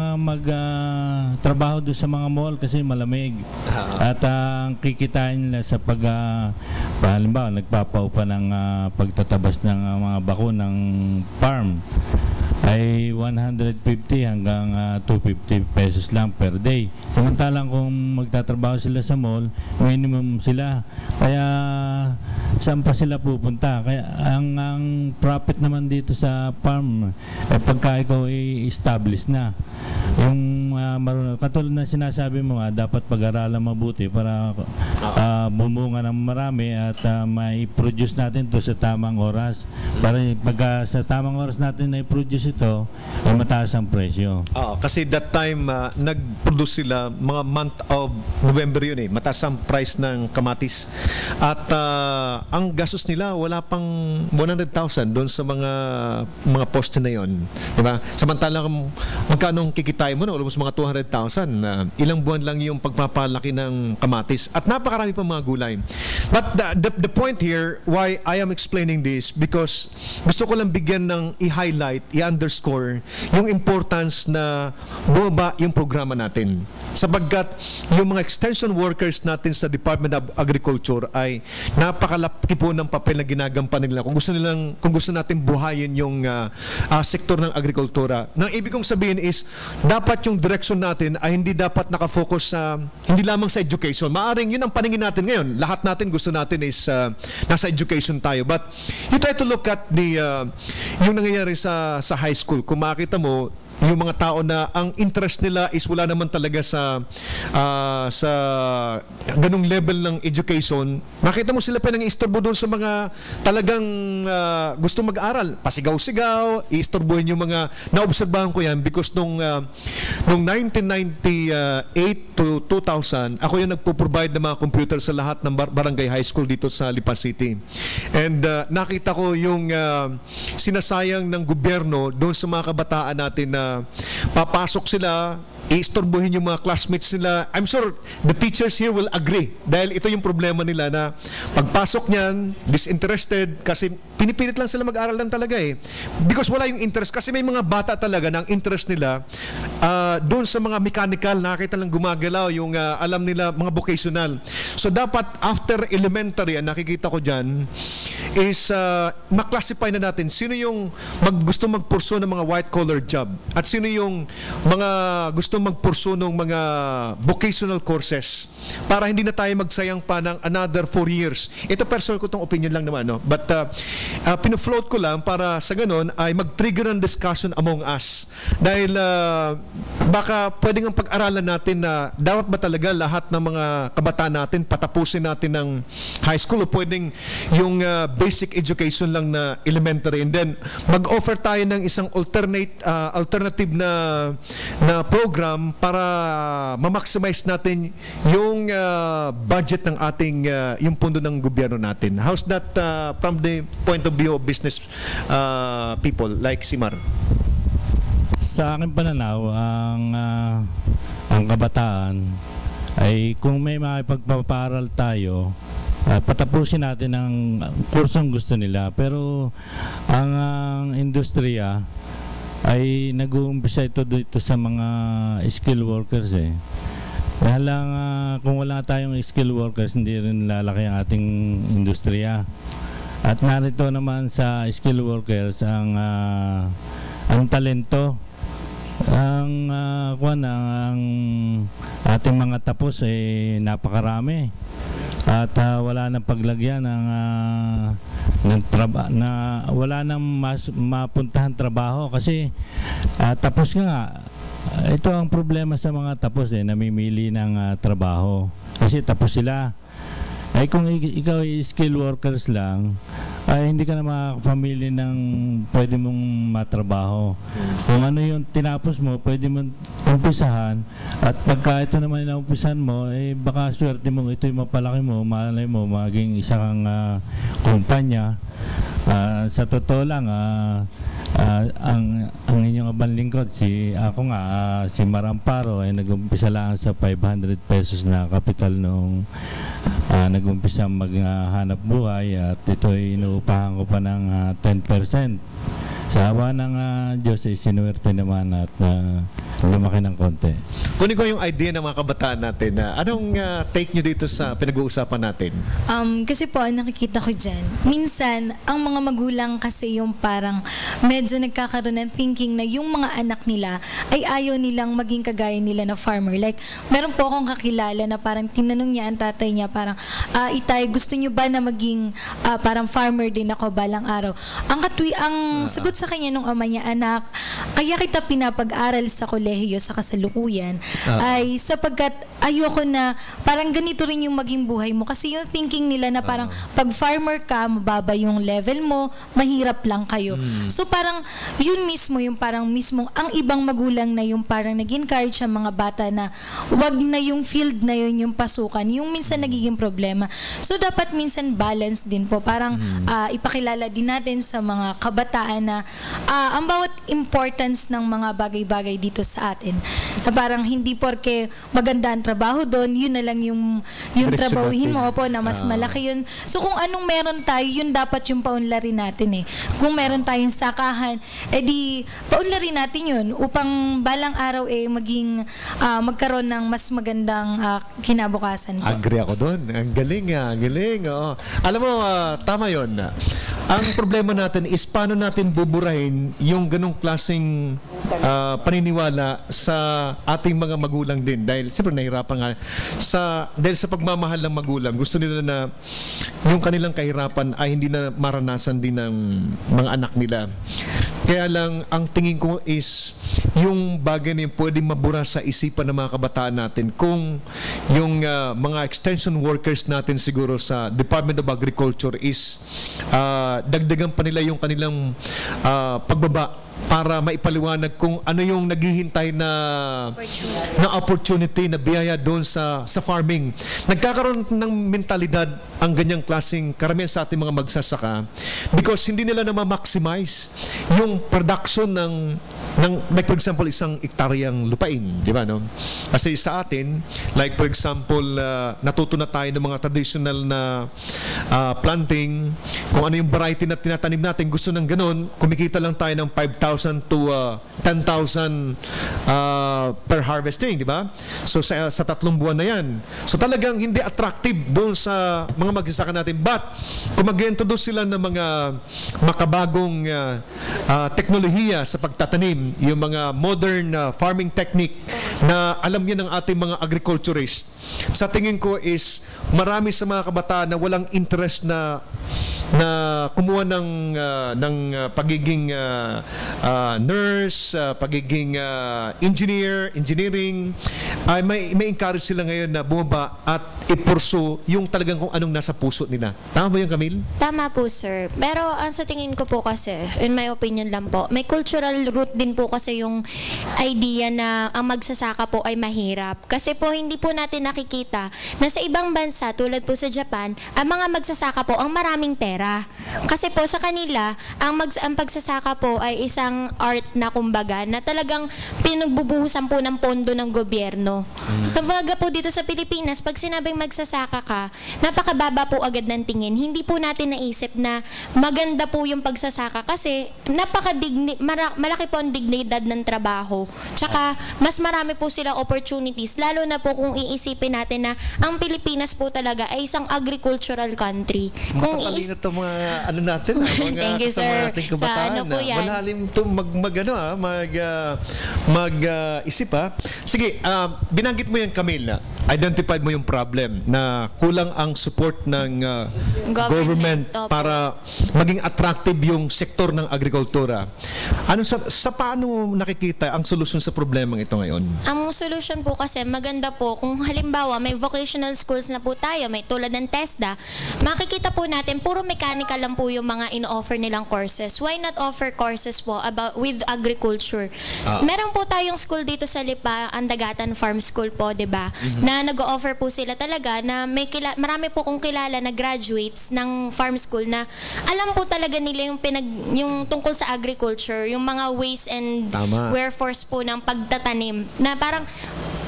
trabaho doon sa mga mall kasi malamig. At ang kikitain nila sa halimbawa nagpapaupa ng pagtatabas ng mga bako ng farm ay 150 hanggang 250 pesos lang per day. Samantalang kung magtatrabaho sila sa mall, minimum sila. Kaya saan pa sila pupunta? Kaya ang profit naman dito sa farm, pagka ikaw i-establish na. Yung katulad na sinasabi mo dapat pag-aralan mabuti para bumunga ng marami at mai-produce natin to sa tamang oras. Para pagka sa tamang oras natin na-produce ito, ay mataas ang presyo. Kasi that time, nag-produce sila mga month of November yun mataas ang price ng kamatis. At ang gastos nila, wala pang 100,000 doon sa mga poste na yun. Diba? Samantalang magkano kikitain mo na? Almost mga 200,000. Ilang buwan lang yung pagpapalaki ng kamatis. At napakarami pa mga gulay. But the point here, why I am explaining this, because gusto ko lang bigyan ng i-highlight, i-underscore yung importance na bumaba yung programa natin. Sapagkat yung mga extension workers natin sa Department of Agriculture ay napakalaki po ng papel na ginagampan nila. Kung gusto natin buhayin yung sektor ng agrikultura. Nang ibig kong sabihin is, dapat yung direction natin ay hindi dapat nakafocus sa, hindi lamang sa education. Maaring yun ang paningin natin ngayon. Lahat natin gusto natin is nasa education tayo. But you try to look at yung nangyayari sa high school. Kung makita mo, yung mga tao na ang interest nila is wala naman talaga sa ganung level ng education, makita mo sila pa nang istorbo doon sa mga talagang gusto mag-aral, pasigaw-sigaw, iistorbohin yung mga naobserbahan ko yan because nung 1998 to 2000, ako yung nagpo-provide ng mga computer sa lahat ng barangay high school dito sa Lipa City. And nakita ko yung sinasayang ng gobyerno doon sa mga kabataan natin na papasok sila, iistorbohin yung mga classmates nila. I'm sure the teachers here will agree dahil ito yung problema nila na pagpasok niyan, disinterested kasi pinipilit lang sila mag-aral lang talaga because wala yung interest. Kasi may mga bata talaga na ang interest nila doon sa mga mechanical, nakakita lang gumagalaw yung alam nila mga vocational. So dapat after elementary, ang nakikita ko dyan is maklasify na natin sino yung gusto magpurso ng mga white-collar job at sino yung mga gusto magpurso ng mga vocational courses para hindi na tayo magsayang pa ng another 4 years. Ito personal ko tong opinion lang naman, no? But pinofloat ko lang para sa ganun ay mag-trigger ng discussion among us. Dahil baka pwedeng ang pag-aralan natin na dapat ba talaga lahat ng mga kabataan natin patapusin natin ng high school o pwedeng yung basic education lang na elementary and then mag-offer tayo ng isang alternative na program para ma-maximize natin yung budget ng ating yung pundo ng gobyerno natin. How's that from the point of view of business people like Simar? Sa aking pananaw, ang kabataan ay kung may makipagpaparal tayo, patapusin natin ang kursong gusto nila. Pero ang industriya ay nag-uumpisa ito dito sa mga skilled workers Kaya lang kung wala tayong skilled workers, hindi rin lalaki ang ating industriya. At narito naman sa skilled workers ang talento. Ang ating mga tapos ay napakarami. At wala nang paglagyan wala nang mapuntahan trabaho kasi tapos nga. Ito ang problema sa mga tapos namimili ng trabaho kasi tapos sila. Ay kung ikaw ay skilled workers lang, ay hindi ka na makakapamili ng pwede mong matrabaho. Kung ano yung tinapos mo, pwede mong umpisahan. At pagka ito naman yung umpisahan mo, baka swerte mo, ito yung mapalaki mo, malay mo, maging isang kumpanya. Sa totoo lang, Ang inyong abang lingkod, si Maramparo ay nag-umpisa lang sa 500 pesos na kapital nung nag-umpisa maghanap buhay, at ito ay inuupahan ko pa ng 10%. Sa awa ng Diyos ay sinuwerte naman at lumaki ng konti. Kunin ko yung idea ng mga kabataan natin. Anong take nyo dito sa pinag-uusapan natin? Kasi po, nakikita ko dyan, minsan, ang mga magulang kasi yung parang medyo nagkakaroon ng thinking na yung mga anak nila ay ayaw nilang maging kagaya nila na farmer. Like, meron po akong kakilala na parang tinanong niya ang tatay niya, parang, Itay, gusto niyo ba na maging parang farmer din ako balang araw? Ang sagot sa kanya nung ama niya, anak, kaya kita pinapag-aral sa kolehiyo sa kasalukuyan ay sapagkat ayoko na parang ganito rin yung maging buhay mo, kasi yung thinking nila na parang pag farmer ka, mababa yung level mo, mahirap lang kayo. So parang yun mismo yung parang mismo ang ibang magulang na yung parang nag-encourage sa mga bata na wag na yung field na yun yung pasukan, yung minsan nagiging problema. So dapat minsan balance din po, parang ipakilala din natin sa mga kabataan na ang bawat importance ng mga bagay-bagay dito sa atin. Na parang hindi porke maganda ang trabaho doon, yun na lang yung trabahuhin mo po na mas malaki yun. So kung anong meron tayo, yun dapat yung paunlarin natin eh. Kung meron tayong sakahan, edi paunlarin natin yun upang balang araw maging magkaroon ng mas magandang kinabukasan po. Agree ako doon. Ang galing, ang galing. Oo. Alam mo, tama yun. Ang problema natin is paano natin buburahin yung ganong klaseng paniniwala sa ating mga magulang din. Dahil siyempre nahirapan nga dahil sa pagmamahal ng magulang, gusto nila na yung kanilang kahirapan ay hindi na maranasan din ng mga anak nila. Kaya lang, ang tingin ko is yung bagay na yung pwedeng mabura sa isipan ng mga kabataan natin kung yung mga extension workers natin siguro sa Department of Agriculture is dagdagan pa nila yung kanilang pagbaba para maipaliwanag kung ano yung naghihintay na opportunity na biyaya doon sa farming. Nagkakaroon ng mentalidad ang ganyang klaseng karamihan sa ating mga magsasaka because hindi nila na ma-maximize yung production ng like for example isang hektaryang lupain, di ba, no? Kasi sa atin, like for example natuto na tayo ng mga traditional na planting, kung ano yung variety na tinatanim natin, gusto ng ganun, kumikita lang tayo ng 5,000 to 10,000 per harvesting, di ba? So sa 3 buwan na yan. So talagang hindi attractive doon sa mga magsasaka natin. But kung mag-introduce sila ng mga makabagong teknolohiya sa pagtatanim, yung mga modern farming technique na alam yan ng ating mga agriculturist, sa tingin ko is marami sa mga kabataan na walang interest na kumuha ng pagiging nurse, pagiging engineering, ay may encourage sila ngayon na bumaba at ipursu yung talagang kung anong nasa puso nila. Tama ba yung Camille? Tama po, sir. Pero sa tingin ko po kasi, in my opinion lang po, may cultural root din po kasi yung idea na ang magsasaka po ay mahirap. Kasi po hindi po natin nakikita na sa ibang bansa, tulad po sa Japan, ang mga magsasaka po ang maraming pera. Kasi po sa kanila, ang pagsasaka po ay isang art na kumbaga na talagang pinagbubuhusan po ng pondo ng gobyerno. Kumbaga po dito sa Pilipinas, pag sinabing magsasaka ka, napakababa po agad ng tingin. Hindi po natin naisip na maganda po yung pagsasaka kasi malaki po ang dignidad ng trabaho. Tsaka mas marami po sila opportunities, lalo na po kung iisipin natin na ang Pilipinas po talaga ay isang agricultural country. Kung matatalino ito mga ano natin, mga thank you, sir. nating kabataan. Sa ano po yan? Malalim ito mag-isip ha. Sige, binanggit mo yan, Camille, identified mo yung problem na kulang ang support ng government para maging attractive yung sektor ng agrikultura. Sa paano mo nakikita ang solusyon sa problemang ito ngayon? Ang solution po kasi maganda po kung halimbawa may vocational schools na po tayo, may tulad ng TESDA, makikita po natin puro mechanical lang po yung mga ino-offer nilang courses. Why not offer courses po about with agriculture? Meron po tayong school dito sa Lipa, Andagatan Farm School po, 'di ba? Na nag-o-offer po sila talaga na marami po kong kilala na graduates ng farm school na alam po talaga nila yung tungkol sa agriculture, yung mga ways and wherefores po ng pagtatanim, na parang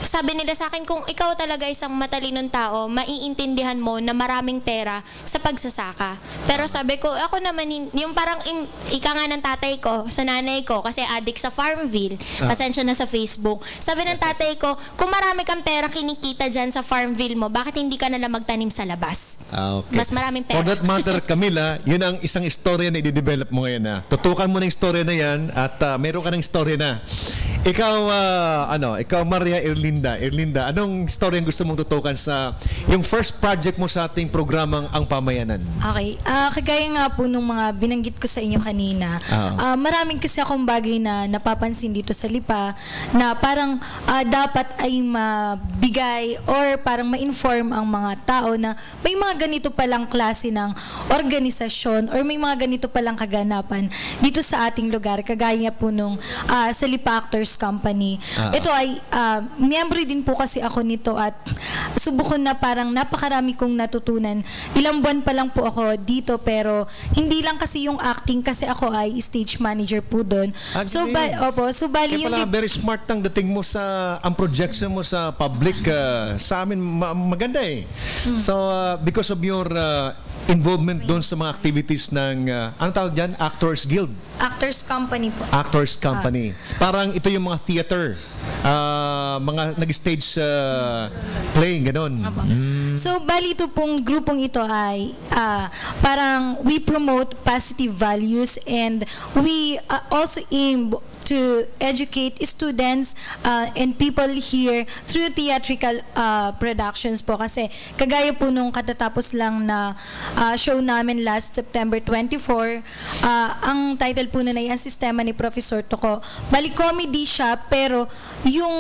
sabi nila sa akin, kung ikaw talaga isang matalinong tao, maiintindihan mo na maraming pera sa pagsasaka. Pero sabi ko, ako naman, yung parang ika nga ng tatay ko, sa nanay ko, kasi addict sa Farmville, pasensya na sa Facebook. Sabi ng tatay ko, kung marami kang pera kinikita dyan sa Farmville mo, bakit hindi ka nalang magtanim sa labas? Okay. Mas maraming pera. For that matter, Camila, yun ang isang istorya na i-develop mo ngayon na. Tutukan mo ng istorya na yan at meron ka ng istorya na. Ikaw Maria Erlinda, anong story ang gusto mong tutukan sa yung first project mo sa ating programang Ang Pamayanan? Okay. Kagaya nga po nung mga binanggit ko sa inyo kanina, maraming kasi akong bagay na napapansin dito sa Lipa na parang dapat ay mabigay or parang ma-inform ang mga tao na may mga ganito palang klase ng organisasyon or may mga ganito palang kaganapan dito sa ating lugar. Kagaya po nung sa Lipa Actors Company. Ito ay miyembro din po kasi ako nito at subukon na parang napakarami kong natutunan. Ilang buwan pa lang po ako dito pero hindi lang kasi yung acting kasi ako ay stage manager po doon. So bali yung very smart ang dating mo sa ang projection mo sa public sa amin maganda eh. So because of your involvement doon sa mga activities ng ano tawag diyan? Actors Guild. Actors Company po. Actors Company. Parang ito yung mga theater, mga nag-stage playing, ganon. So, bali ito pong grupong ito ay parang we promote positive values and we also aim to educate students and people here through theatrical productions po. Kasi kagaya po nung katatapos lang na show namin last September 24, ang title po nun ay Ang Sistema ni Professor Toko. Bali comedy siya pero yung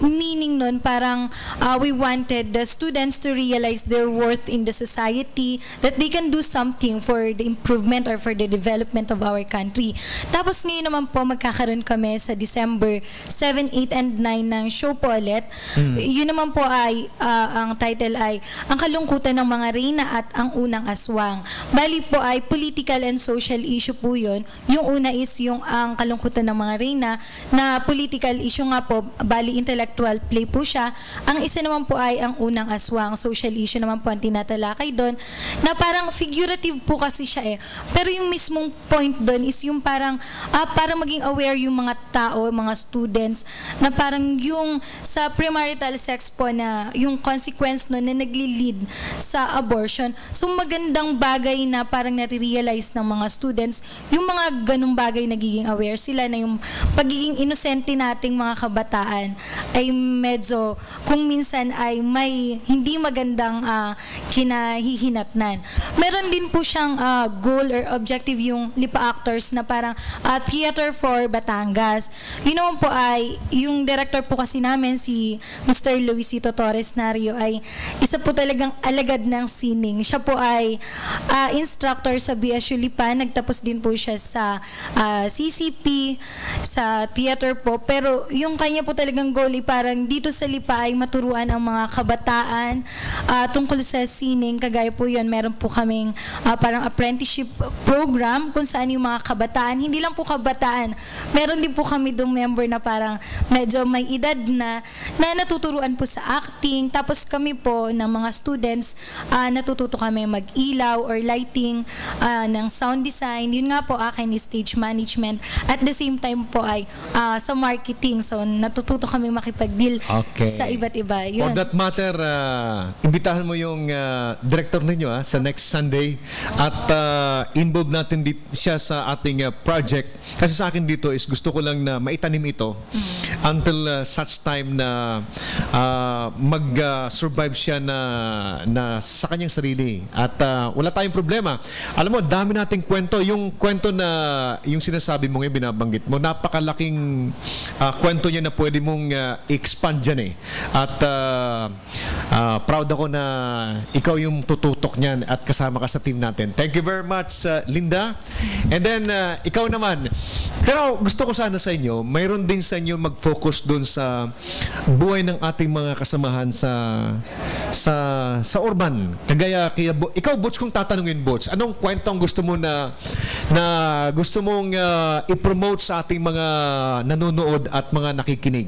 meaning nun parang we wanted the students to realize their worth in the society, that they can do something for the improvement or for the development of our country. Tapos ngayon naman po magkakaroon kami sa December 7, 8, and 9 ng show po ulit. Yun naman po ay ang title ay Ang Kalungkutan ng Mga Reyna at Ang Unang Aswang. Bali po ay political and social issue po yun. Yung una is yung Ang Kalungkutan ng Mga Reyna na political issue nga po, bali intellectual play po siya. Ang isa naman po ay Ang Unang Aswang, social issue naman po ang tinatalakay doon, na parang figurative po kasi siya eh. Pero yung mismong point doon is yung parang para maging aware yung mga tao, mga students, na parang yung sa premarital sex po na yung consequence no na nagli-lead sa abortion. So magandang bagay na parang nare-realize ng mga students yung mga ganung bagay, nagiging aware sila na yung pagiging inosente nating mga kabataan ay medyo kung minsan ay may hindi magandang kinahihinatnan. Meron din po siyang goal or objective yung Lipa Actors na parang theater for Batangas. Yun naman po ay yung director po kasi namin si Mr. Luisito Torres Nario ay isa po talagang alagad ng sining. Siya po ay instructor sa BSU Lipa. Nagtapos din po siya sa CCP, sa theater po. Pero yung kanya po talagang goal ay parang dito sa Lipa ay maturuan ang mga kabataan tungkol sa sining. Kagaya po yun, meron po kaming parang apprenticeship program kung saan yung mga kabataan, hindi lang po kabataan, meron din po kami dong member na parang medyo may edad na natuturuan po sa acting. Tapos kami po ng mga students, natututo kami mag-ilaw or lighting, ng sound design. Yun nga po akin is stage management. At the same time po ay sa marketing. So natututo kami makipag-deal sa iba't iba. Yun. For that matter, imbitahan mo yung director ninyo sa next Sunday at involve natin siya sa ating project. Kasi sa akin dito is gusto gusto ko lang na maitanim ito until such time na mag-survive siya na sa kanyang sarili. At wala tayong problema. Alam mo, dami nating kwento. Yung kwento na yung sinasabi mo ngayon, binabanggit mo, napakalaking kwento niya na pwede mong expand dyan eh. At proud ako na ikaw yung tututok niyan at kasama ka sa team natin. Thank you very much, Linda. And then, ikaw naman. Pero gusto ko sana sa inyo, mayroon din sa inyo mag-focus doon sa buhay ng ating mga kasamahan sa urban. Kagaya, ikaw, Butch, kung tatanungin, Butch, anong kwentong gusto mo na gusto mong i-promote sa ating mga nanonood at mga nakikinig?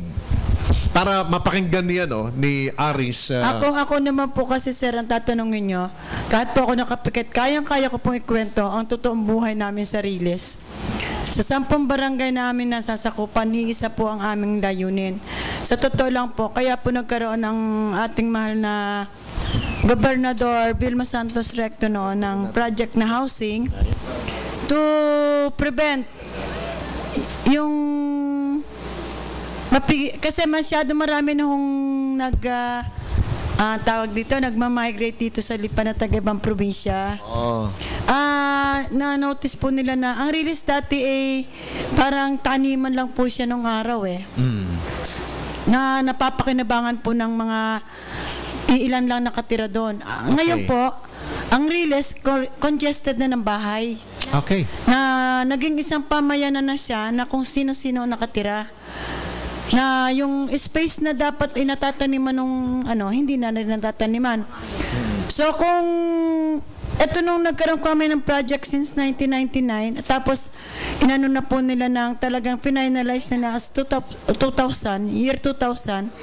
Para mapakinggan niya ni Aris. Ako naman po kasi, sir, ang tatanungin nyo, kahit po ako nakapikit, kayang-kaya ko pong ikwento ang totoong buhay namin sa Riles. Sa 10 barangay namin nasasakupan, isa po ang aming layunin. Sa totoo lang po, kaya po nagkaroon ng ating mahal na Gobernador Vilma Santos Recto noon ng project na housing to prevent yung kasi masyado marami na hong tawag dito, nagmamigrate dito sa Lipa na taga-ibang probinsya. Na-notice po nila na ang Riles dati parang taniman lang po siya nung araw na napapakinabangan po ng mga ilan lang nakatira doon. Ngayon po, ang Riles congested na ng bahay. Okay. Na naging isang pamayanan na siya na kung sino-sino nakatira. Na yung space na dapat ay natataniman nung hindi na natataniman. So kung ito nung nagkaroon kami ng project since 1999, tapos inano na po nila ng talagang finalize nila as 2000, year 2000,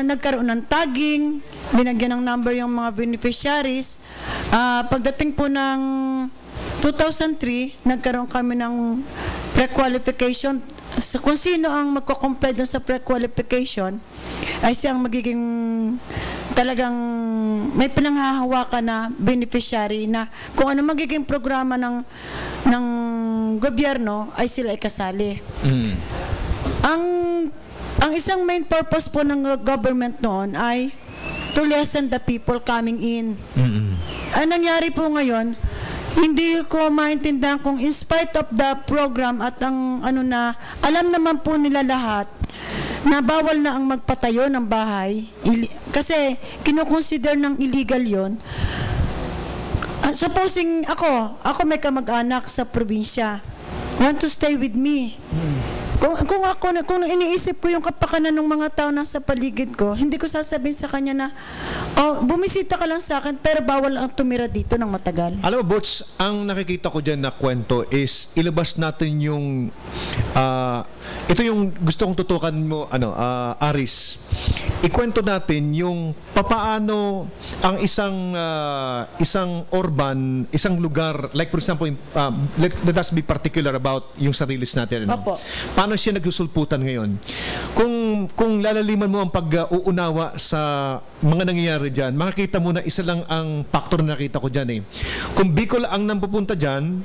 nagkaroon ng tagging, binagyan ng number yung mga beneficiaries. Pagdating po ng 2003, nagkaroon kami ng pre-qualification. So, kung sino ang magko-comply doon sa pre-qualification ay siyang magiging talagang may pinanghahawakan na beneficiary na kung ano magiging programa ng gobyerno ay sila ikasali. Ang isang main purpose po ng government noon ay to lessen the people coming in. Ang nangyari po ngayon, hindi ko maintindihan kung in spite of the program at ang alam naman po nila lahat na bawal na ang magpatayo ng bahay kasi kinukonsider ng illegal yon. Supposing ako may kamag-anak sa probinsya, want to stay with me. Kung iniisip ko yung kapakanan ng mga tao nasa paligid ko, hindi ko sasabihin sa kanya na, bumisita ka lang sa akin, pero bawal ang tumira dito ng matagal. Alam mo, Butch, ang nakikita ko dyan na kwento is ilabas natin yung, ito yung gusto kong tutukan mo, Aris. Ikwento natin yung papaano ang isang urban, isang lugar, like for example, let us be particular about yung sa Riles natin. Opo. Paano siya nagsusulputan ngayon? Kung lalaliman mo ang pag-uunawa sa mga nangyayari dyan, makikita mo na isa lang ang factor na nakita ko dyan Kung Bicol ang nampupunta dyan,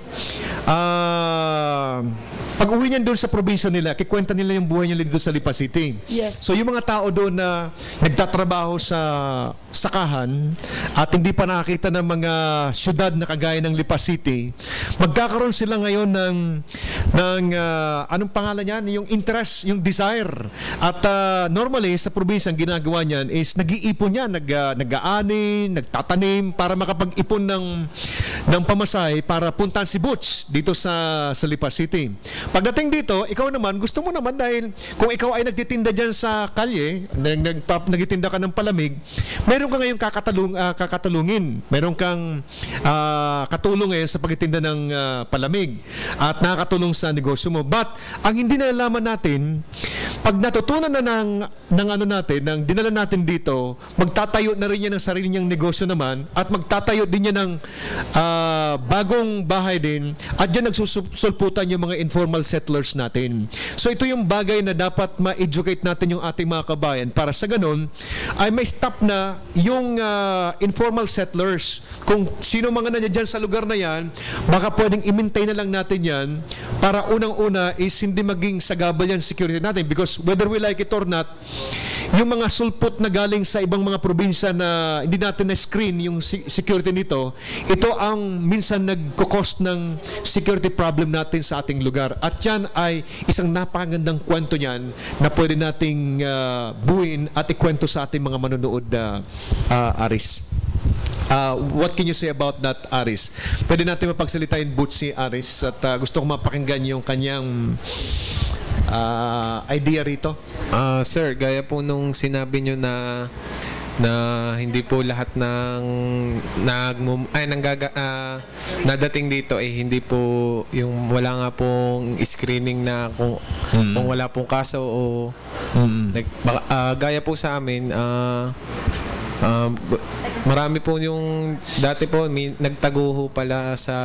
pag uwi niyan doon sa probinsya nila, kikwenta nila yung buhay nila dito sa Lipa City. Yes. So yung mga tao doon na nagtatrabaho sa sakahan at hindi pa nakakita ng mga syudad na kagaya ng Lipa City, magkakaroon sila ngayon ng anong pangalan niyan? Yung interest, yung desire. At normally sa probinsya ang ginagawa niyan is nag-iipon niya, nag-aani, nagtatanim para makapag-ipon ng pamasahe para puntahan si Butch dito sa Lipa City. Pagdating dito, ikaw naman, gusto mo naman dahil kung ikaw ay nagtitinda dyan sa kalye, nagtitinda ka ng palamig, meron ka ngayong kakatulungin. Meron kang katulong ngayon sa pagtitinda ng palamig at nakakatulong sa negosyo mo. But, ang hindi nalalaman natin, pag natutunan na ng dinala natin dito, magtatayo na rin niya ng sarili niyang negosyo naman at magtatayo din niya ng bagong bahay din at dyan nagsusulputan yung mga informal settlers natin. So ito yung bagay na dapat ma-educate natin yung ating mga kabayan para sa ganun ay may stop na yung informal settlers. Kung sino mga nandiyan sa lugar na yan, baka pwedeng i-maintain na lang natin yan para unang-una is hindi maging sagabal yan security natin, because whether we like it or not, yung mga sulpot na galing sa ibang mga probinsya na hindi natin na-screen yung security nito, ito ang minsan nagko-cost ng security problem natin sa ating lugar. At yan ay isang napakagandang kwento niyan na pwede nating buuin at ikwento sa ating mga manonood, Aris. What can you say about that, Aris? Pwede natin mapagsalitain Butch si Aris at gusto ko mapakinggan yung kanyang idea rito. Sir, gaya po nung sinabi nyo na hindi po lahat ng nadating dito hindi po yung wala nga pong screening na kung wala pong kaso o gaya po sa amin, marami po yung dati po nagtaguho pala sa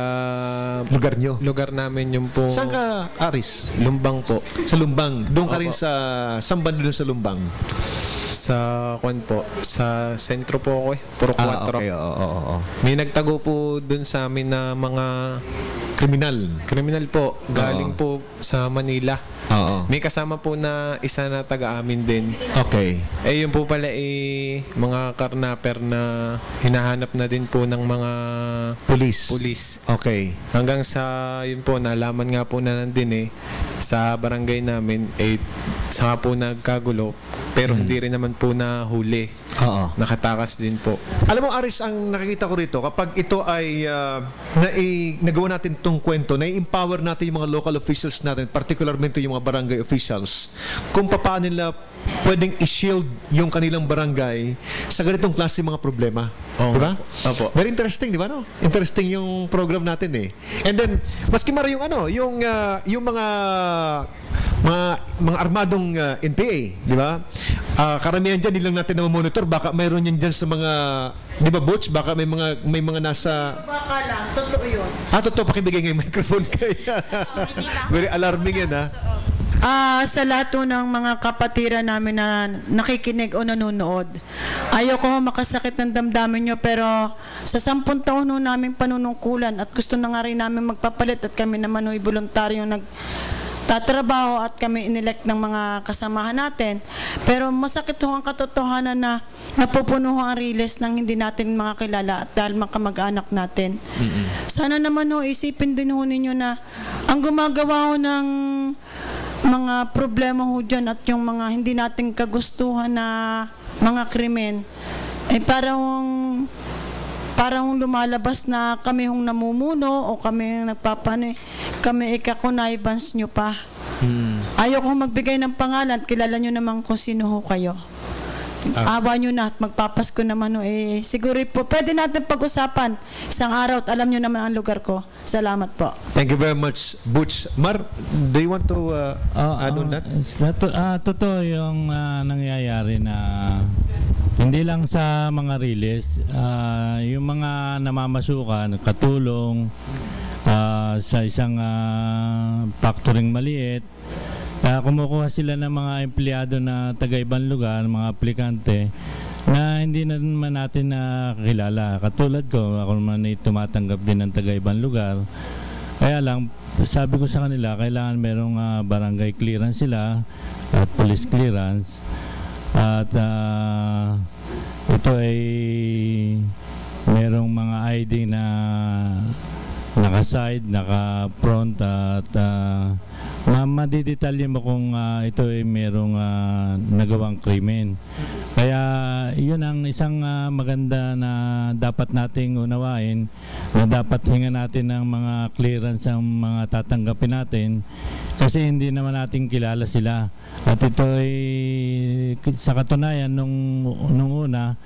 lugar nyo? Lugar namin yung po. Saan ka, Aris? Lumbang po. Sa Lumbang? Doon ka rin sa saan banda doon sa Lumbang? Sa sa sentro po ako Puro 4. Okay, oo. May nagtago po doon sa amin na mga kriminal po, galing po sa Manila. Oo. May kasama po na isa na taga-amin din. Okay. Yun po pala mga karnaper na hinahanap na din po ng mga pulis. Okay. Hanggang sa yun po, nalaman nga po na nandun sa barangay namin, saka po nagkagulo. Pero hindi rin naman po na huli. Oo. Nakatakas din po. Alam mo, Aris, ang nakikita ko rito, kapag ito ay nagawa natin itong kwento, na-empower natin yung mga local officials natin, particularmente yung mga barangay officials, kung paano nila pwedeng i-shield yung kanilang barangay sa ganitong klase mga problema. Oh, diba? Opo. Very interesting, di ba? No? Interesting yung program natin And then, maski mara yung yung mga armadong NPA, di ba? Karamihan dyan, nilang natin na monitor, baka mayroon yan dyan sa mga, di ba, Butch? Baka may mga nasa... Baka lang, totoo yun. Totoo, pakibigay nga yung microphone kaya. Very alarming yan, Sa lahat ng mga kapatiran namin na nakikinig o nanonood, ayoko makasakit ng damdamin nyo, pero sa 10 taon namin panunungkulan at gusto na nga rin namin magpapalit at kami naman voluntaryo tatrabaho at kami inelect ng mga kasamahan natin. Pero masakit ang katotohanan na napupuno ang riles ng hindi natin mga kilala at dahil makamag-anak natin. Sana naman isipin din ninyo na ang gumagawa ng mga problema dyan at yung mga hindi natin kagustuhan na mga krimen parang lumalabas na kami namumuno o kami kami ikakunaibans nyo pa. Ayoko magbigay ng pangalan, kilala nyo naman kung sino kayo. Awa nyo na at magpapasko naman siguro po pwede natin pag-usapan isang araw at alam nyo naman ang lugar ko. Salamat po. Thank you very much, Butch. Mar, do you want to add on that? Totoo yung nangyayari na hindi lang sa mga release, yung mga namamasukan, katulong sa isang factoring maliit, kumukuha sila ng mga empleyado na taga-ibang lugar, mga aplikante, na hindi na naman natin nakakilala. Katulad ko, ako naman ay tumatanggap din ng taga-ibang lugar. Kaya lang, sabi ko sa kanila, kailangan merong barangay clearance sila at police clearance. At ito ay merong mga ID na naka-side, naka-front at madidetalye mo kung ito ay merong nagawang krimen. Kaya yun ang isang maganda na dapat nating unawain, na dapat hinga natin ng mga clearance ang mga tatanggapin natin kasi hindi naman natin kilala sila. At ito ay sa katunayan nung una,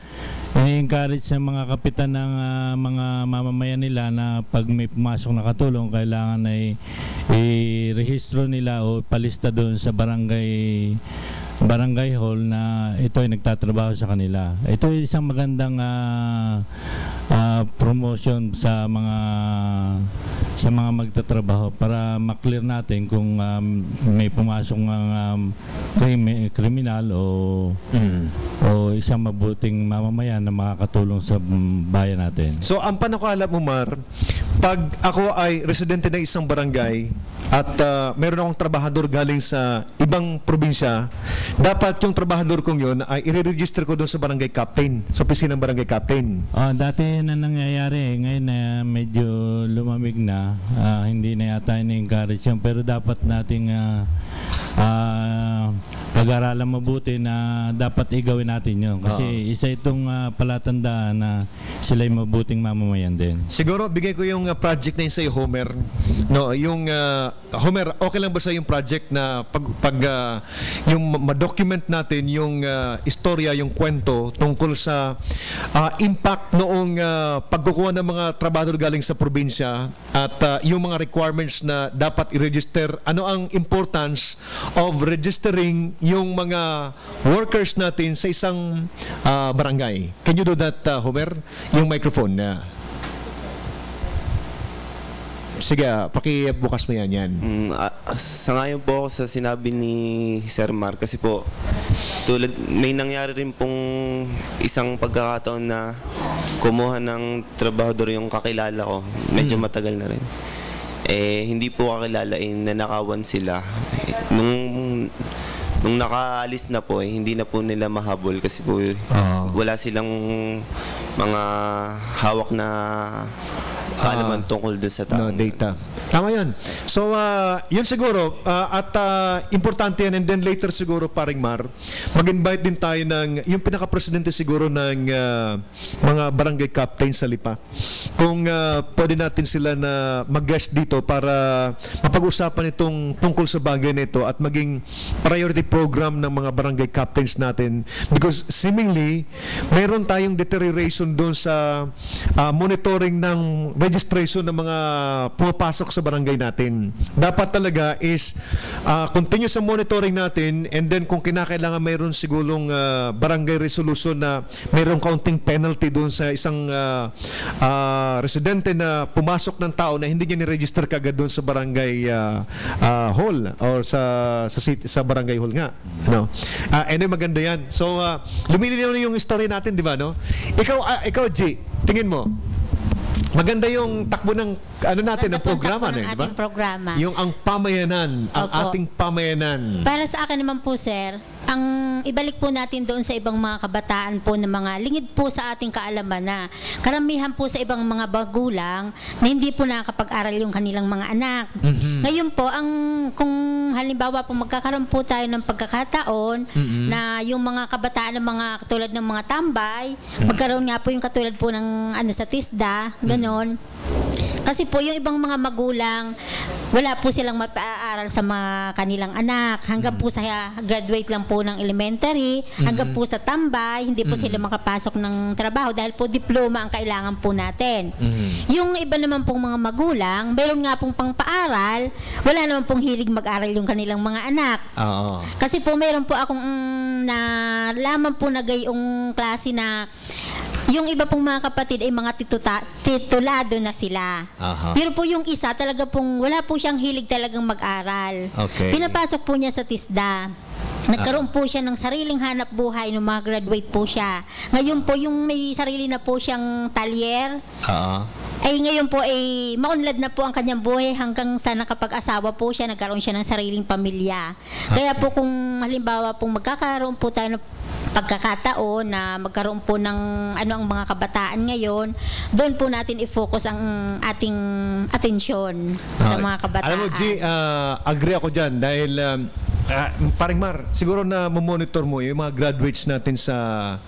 ini-encourage sa mga kapitan ng mga mamamayan nila na pag may pumasok na katulong, kailangan ay i-rehistro nila o palista doon sa barangay hall na ito ay nagtatrabaho sa kanila. Ito ay isang magandang promotion sa mga magtatrabaho para maklear natin kung may pumasok ng kriminal o isang mabuting mamamayan na makakatulong sa bayan natin. So, ang panukala mo, Mar, pag ako ay residente ng isang barangay at meron akong trabahador galing sa ibang probinsya, dapat yung trabahador kong yun ay i-register ko doon sa barangay captain, sa opisina ng barangay captain. Dati na nangyayari, ngayon na medyo lumamig na, hindi na yata ini-encourage yun, pero dapat nating pag-aralan mabuti na dapat igawin natin yun. Kasi isa itong palatandaan na sila'y mabuting mamamayan din. Siguro, bigay ko yung project na yun sa'yo, Homer. No, yung, Homer, okay lang ba sa yung project na yung ma-document natin yung istorya, yung kwento tungkol sa impact noong pagkukuha ng mga trabahador galing sa probinsya at yung mga requirements na dapat i-register. Ano ang importance of registering yung mga workers natin sa isang barangay? Can you do that, Homer? Yung microphone. Sige, pakibukas mo yan. Sangayon po ako sa sinabi ni Sir Mar kasi po may nangyari rin pong isang pagkakataon na kumuha ng trabahador yung kakilala ko. Medyo matagal na rin. Hindi po kakilala, nanakawan sila. Nung nakaalis na po, hindi na po nila mahabol kasi po wala silang mga hawak na kaalaman tungkol doon sa tao. Data. Tama yun. So, yun siguro, at importante yan, and then later siguro, paring Mar, mag-invite din tayo ng, yung pinaka-presidente siguro ng mga barangay captain sa Lipa. Kung pwede natin sila na mag-guest dito para mapag-usapan itong tungkol sa bagay na ito at maging priority program ng mga barangay captains natin. Because seemingly, mayroon tayong deterioration doon sa monitoring ng registration ng mga pumapasok sa barangay natin. Dapat talaga is continuous sa monitoring natin, and then kung kinakailangan mayroon sigurong barangay resolution na mayroong counting penalty doon sa isang residente na pumasok ng tao na hindi niya ni-register kagad doon sa barangay hall or sa barangay hall nga. No? Anyway, maganda yan. So, lumilinaw na yung story natin, di ba? No? Ikaw, G, tingin mo, maganda yung takbo ng natin, ng programa, ng diba? ating programa. Yung ang pamayanan, ang ating pamayanan. Para sa akin naman po, sir, ang ibalik po natin doon sa ibang mga kabataan po na mga lingid po sa ating kaalaman na karamihan po sa ibang mga bagulang na hindi po nakakapag-aral yung kanilang mga anak. Ngayon po, kung halimbawa po magkakaroon po tayo ng pagkakataon na yung mga kabataan ng mga katulad ng mga tambay, magkaroon nga po yung katulad po ng sa TISDA, ganon. Kasi po yung ibang mga magulang, wala po silang mapaaral sa mga kanilang anak. Hanggang po sa graduate lang po ng elementary, hanggang po sa tambay, hindi po sila makapasok ng trabaho dahil po diploma ang kailangan po natin. Yung iba naman pong mga magulang, meron nga pong pangpaaral, wala naman pong hilig mag-aral yung kanilang mga anak. Kasi po meron po akong nalaman po na gayong klase na yung iba pong mga kapatid ay mga titulado na sila. Pero po yung isa talaga pong wala po siyang hilig talagang mag-aral. Pinapasok po niya sa TISDA. Nagkaroon po siya ng sariling hanap buhay nung mag-graduate po siya. Ngayon po yung may sarili na po siyang talyer. Ay ngayon po ay maunlad na po ang kanyang buhay hanggang sa nakapag-asawa po siya, nagkaroon siya ng sariling pamilya. Kaya po kung halimbawa pong magkakaroon po tayo ng pagkakataon na magkaroon po ng ang mga kabataan ngayon, doon po natin i-focus ang ating atensyon sa mga kabataan. Alam mo, G, agree ako dyan dahil paring Mar, siguro na mamonitor mo yung mga graduates natin sa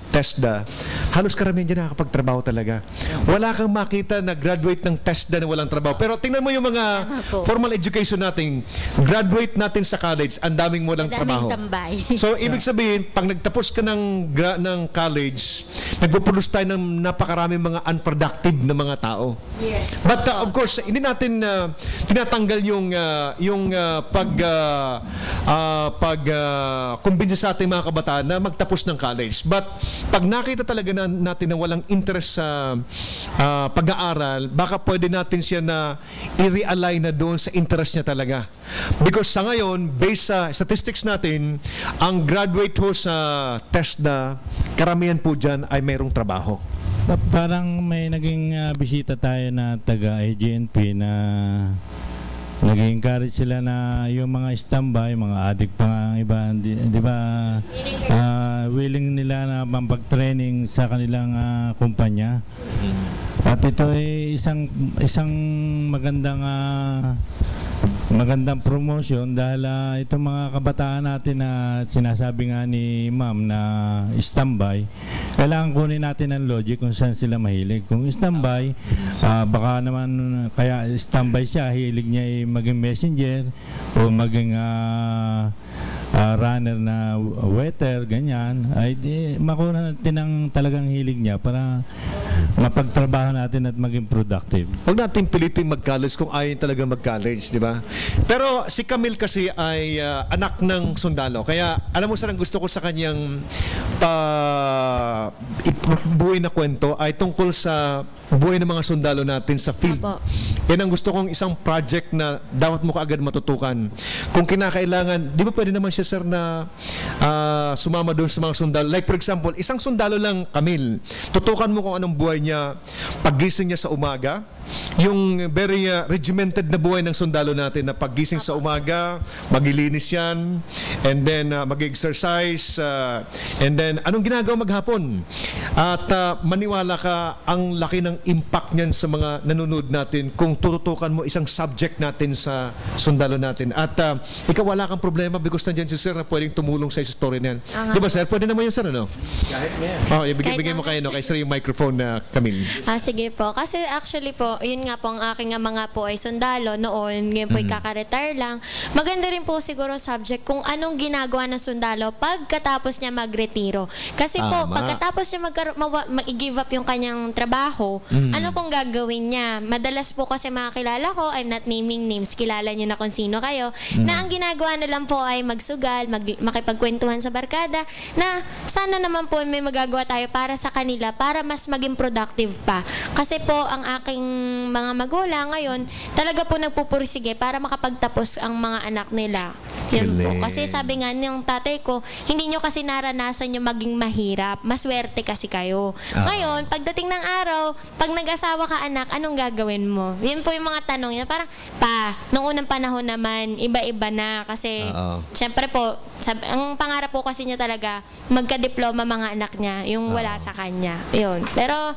TESDA, halos karamihan dyan nakakapagtrabaho talaga. Wala kang makita na graduate ng TESDA na walang trabaho. Pero tingnan mo yung mga formal education natin, graduate natin sa college, ang daming walang trabaho. Tambay. So, ibig sabihin, pag nagtapos ka ng college, nagpo-produce tayo ng napakaraming mga unproductive na mga tao. Yes. But of course, hindi natin tinatanggal yung kumbinsi sa ating mga kabataan na magtapos ng college. But pag nakita talaga natin na walang interest sa pag-aaral, baka pwede natin siya na i-realign na doon sa interest niya talaga. Because sa ngayon, based sa statistics natin, ang graduate ho sa TESDA, karamihan po dyan ay mayroong trabaho. Parang may naging bisita tayo na taga-AGNP na nag-encourage sila na yung mga standby, mga addict pa nga iba, di ba, willing nila na mampag-training sa kanilang kumpanya. At ito ay isang magandang promotion dahil itong mga kabataan natin na sinasabi nga ni ma'am na standby, kailangan kunin natin ang logic kung saan sila mahilig. Kung standby, baka naman kaya standby siya, hilig niya ay maging messenger o maging runner na waiter, ganyan, ay makuha natin ang talagang hilig niya para mapagtrabaho natin at maging productive. Huwag natin pilitin mag-college kung ayaw talaga mag-college, di ba? Pero si Camille kasi ay anak ng sundalo. Kaya alam mo saan ang gusto ko sa kanyang buhay na kwento ay tungkol sa buhay ng mga sundalo natin sa field. Apo. Yan ang gusto kong isang project na dapat mo kaagad matutukan. Kung kinakailangan, di ba pwede naman siya, sir, na sumama doon sa mga sundalo? Like for example, isang sundalo lang, Camille, tutukan mo kung anong buhay niya, paggising niya sa umaga, yung very regimented na buhay ng sundalo natin na paggising sa umaga, magilinis yan, and then mag-exercise, and then anong ginagawa maghapon? At maniwala ka, ang laki ng impact niyan sa mga nanonood natin kung tututukan mo isang subject natin sa sundalo natin. At ikaw wala kang problema because nandiyan si sir na pwedeng tumulong sa story niyan. Di ba, sir? Pwede naman yun, sir, ano? Kahit ngayon. Oh, ibigay mo kayo, no? Kay sir yung microphone na Camille. Sige po. Kasi actually po, yun nga po, ang aking mga po ay sundalo noon. Ngayon po kaka-retire lang. Maganda rin po siguro subject kung anong ginagawa ng sundalo pagkatapos niya magretiro. Kasi po, pagkatapos niya mag-give up yung kanyang trabaho, ano pong gagawin niya? Madalas po kasi makakilala ko, I'm not naming names, kilala niyo na kung sino kayo, na ang ginagawa na lang po ay magsugal, makipagkwentuhan sa barkada, na sana naman po may magagawa tayo para sa kanila, para mas maging productive pa. Kasi po, ang aking mga magulang ngayon, talaga po nagpupursige para makapagtapos ang mga anak nila. Yan po. Kasi sabi nga ng tatay ko, hindi nyo kasi naranasan yung maging mahirap. Maswerte kasi kayo. Ngayon, pagdating ng araw, pag nag-asawa ka anak, anong gagawin mo? Yan po yung mga tanong niya. Parang, nung unang panahon naman, iba-iba na. Kasi, syempre po, ang pangarap po kasi niya talaga, magka-diploma mga anak niya, yung wala sa kanya. Yun. Pero,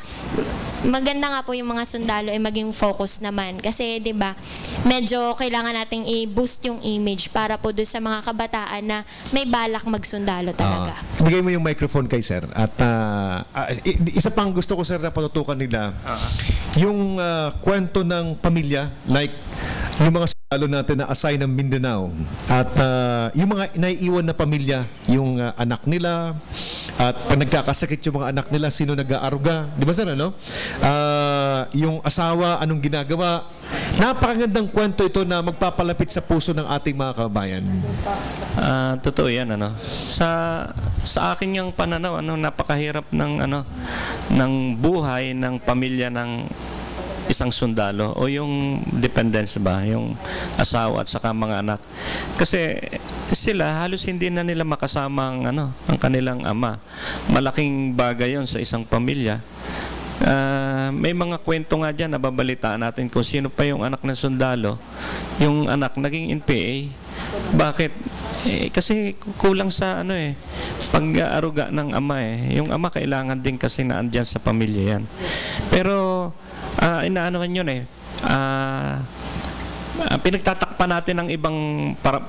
maganda nga po yung mga sundalo ay maging focus naman. Kasi, di ba, medyo kailangan nating i-boost yung image para po doon sa mga kabataan na may balak magsundalo talaga. Bigay mo yung microphone kay sir. At isa pang gusto ko, sir, na patutukan nila, yung kwento ng pamilya, like yung mga sundalo natin na assign ng Mindanao, at yung mga naiiwan na pamilya, yung anak nila, at pag nagkakasakit yung mga anak nila, sino nag-aaruga, di ba, sir, ano? Yung asawa, anong ginagawa. Napakagandang kwento ito na magpapalapit sa puso ng ating mga kabayan. Totoo yan, ano. Sa akin yung pananaw, napakahirap ng buhay ng pamilya ng isang sundalo o yung dependents ba, yung asawa at saka mga anak. Kasi sila halos hindi na nila makasama ang kanilang ama. Malaking bagay yon sa isang pamilya. May mga kwento nga dyan, nababalitaan natin kung sino pa yung anak ng sundalo, yung anak naging NPA. Bakit? Kasi kulang sa pag-aaruga ng ama Yung ama kailangan din kasi na andyan sa pamilya yan. Pero inaanohan yun pinagtatakpan natin ng ibang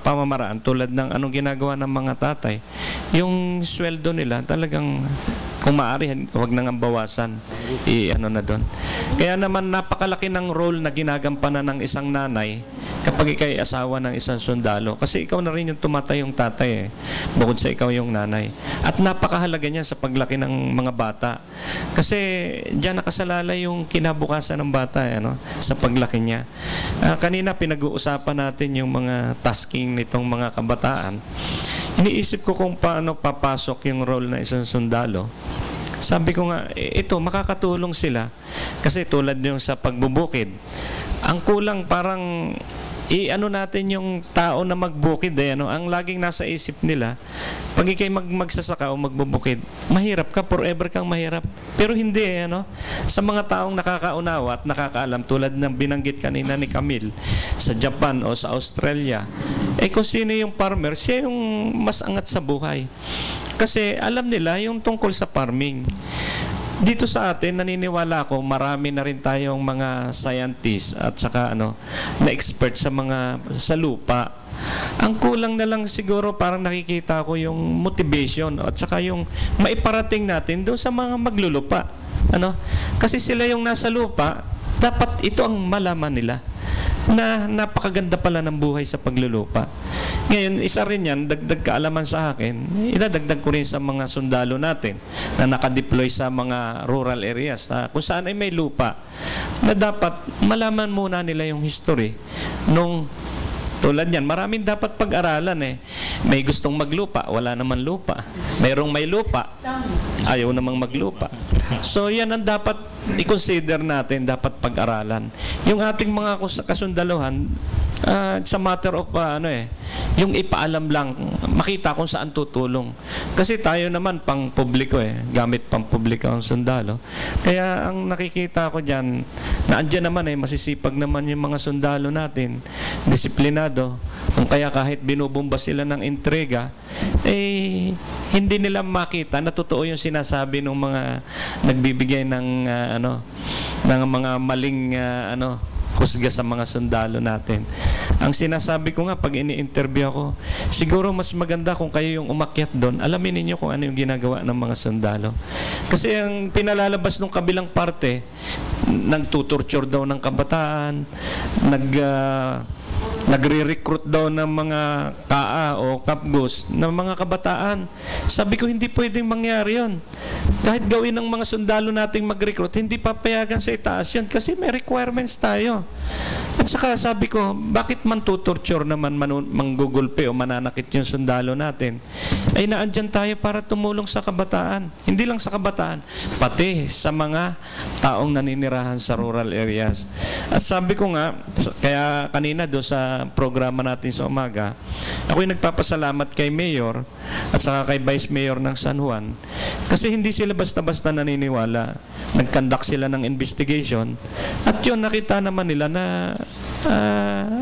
pamamaraan tulad ng anong ginagawa ng mga tatay. Yung sweldo nila talagang kung maaari, huwag nang bawasan. Na doon. Kaya naman napakalaki ng role na ginagampanan ng isang nanay kapag ikaw ay asawa ng isang sundalo. Kasi ikaw na rin yung tumatayong tatay bukod sa ikaw yung nanay. At napakahalaga niya sa paglaki ng mga bata. Kasi diyan nakasalalay yung kinabukasan ng bata sa paglaki niya. Kanina pinag-uusapan natin yung mga tasking nitong mga kabataan. Iniisip ko kung paano papasok yung role ng isang sundalo. Sabi ko nga, ito, makakatulong sila. Kasi tulad yung sa pagbubukid, ang kulang parang natin yung tao na magbukid ang laging nasa isip nila, pag ikay magsasaka o magbubukid, mahirap ka, forever kang mahirap. Pero hindi sa mga taong nakakaunawa at nakakaalam, tulad ng binanggit kanina ni Camille, sa Japan o sa Australia, kung sino yung farmer, siya yung mas angat sa buhay. Kasi alam nila yung tungkol sa farming. Dito sa atin, naniniwala ako, marami na rin tayong mga scientists at saka na expert sa lupa. Ang kulang na lang siguro, parang nakikita ko yung motivation at saka yung maiparating natin doon sa mga maglulupa. Kasi sila yung nasa lupa, dapat ito ang malaman nila, na napakaganda pala ng buhay sa paglulupa. Ngayon, isa rin yan, dagdag kaalaman sa akin, idadagdag ko rin sa mga sundalo natin na nakadeploy sa mga rural areas, kung saan ay may lupa, na dapat malaman muna nila yung history nung tulad yan. Maraming dapat pag-aralan May gustong maglupa, wala naman lupa. Mayroong may lupa, ayaw namang maglupa. So yan ang dapat i-consider natin, dapat pag-aralan. Yung ating mga kasundaluhan, sa matter of yung ipaalam lang, makita kung saan tutulong. Kasi tayo naman pang publiko gamit pang publiko ang sundalo. Kaya ang nakikita ko dyan, na andyan naman masisipag naman yung mga sundalo natin, disiplinado. Kung kaya kahit binubomba sila ng intriga, hindi nila makita na totoo yung sinasabi ng mga nagbibigay ng mga maling husga sa mga sundalo natin. Ang sinasabi ko nga pag ini-interview ako, siguro mas maganda kung kayo yung umakyat doon, alamin niyo kung ano yung ginagawa ng mga sundalo. Kasi ang pinalalabas ng kabilang parte, nagtutorture daw ng kabataan, nagre-recruit daw ng mga KA o kapgus ng mga kabataan. Sabi ko, hindi pwedeng mangyari yun. Kahit gawin ng mga sundalo nating mag-recruit, hindi papayagan sa itaas yun kasi may requirements tayo. At saka sabi ko, bakit man tutorture naman, manggugulpe o mananakit yung sundalo natin? Ay naandyan tayo para tumulong sa kabataan. Hindi lang sa kabataan, pati sa mga taong naninirahan sa rural areas. At sabi ko nga, kaya kanina doon sa programa natin sa umaga, ako'y nagpapasalamat kay Mayor at saka kay Vice Mayor ng San Juan kasi hindi sila basta-basta naniniwala. Nag-conduct sila ng investigation at yun nakita naman nila na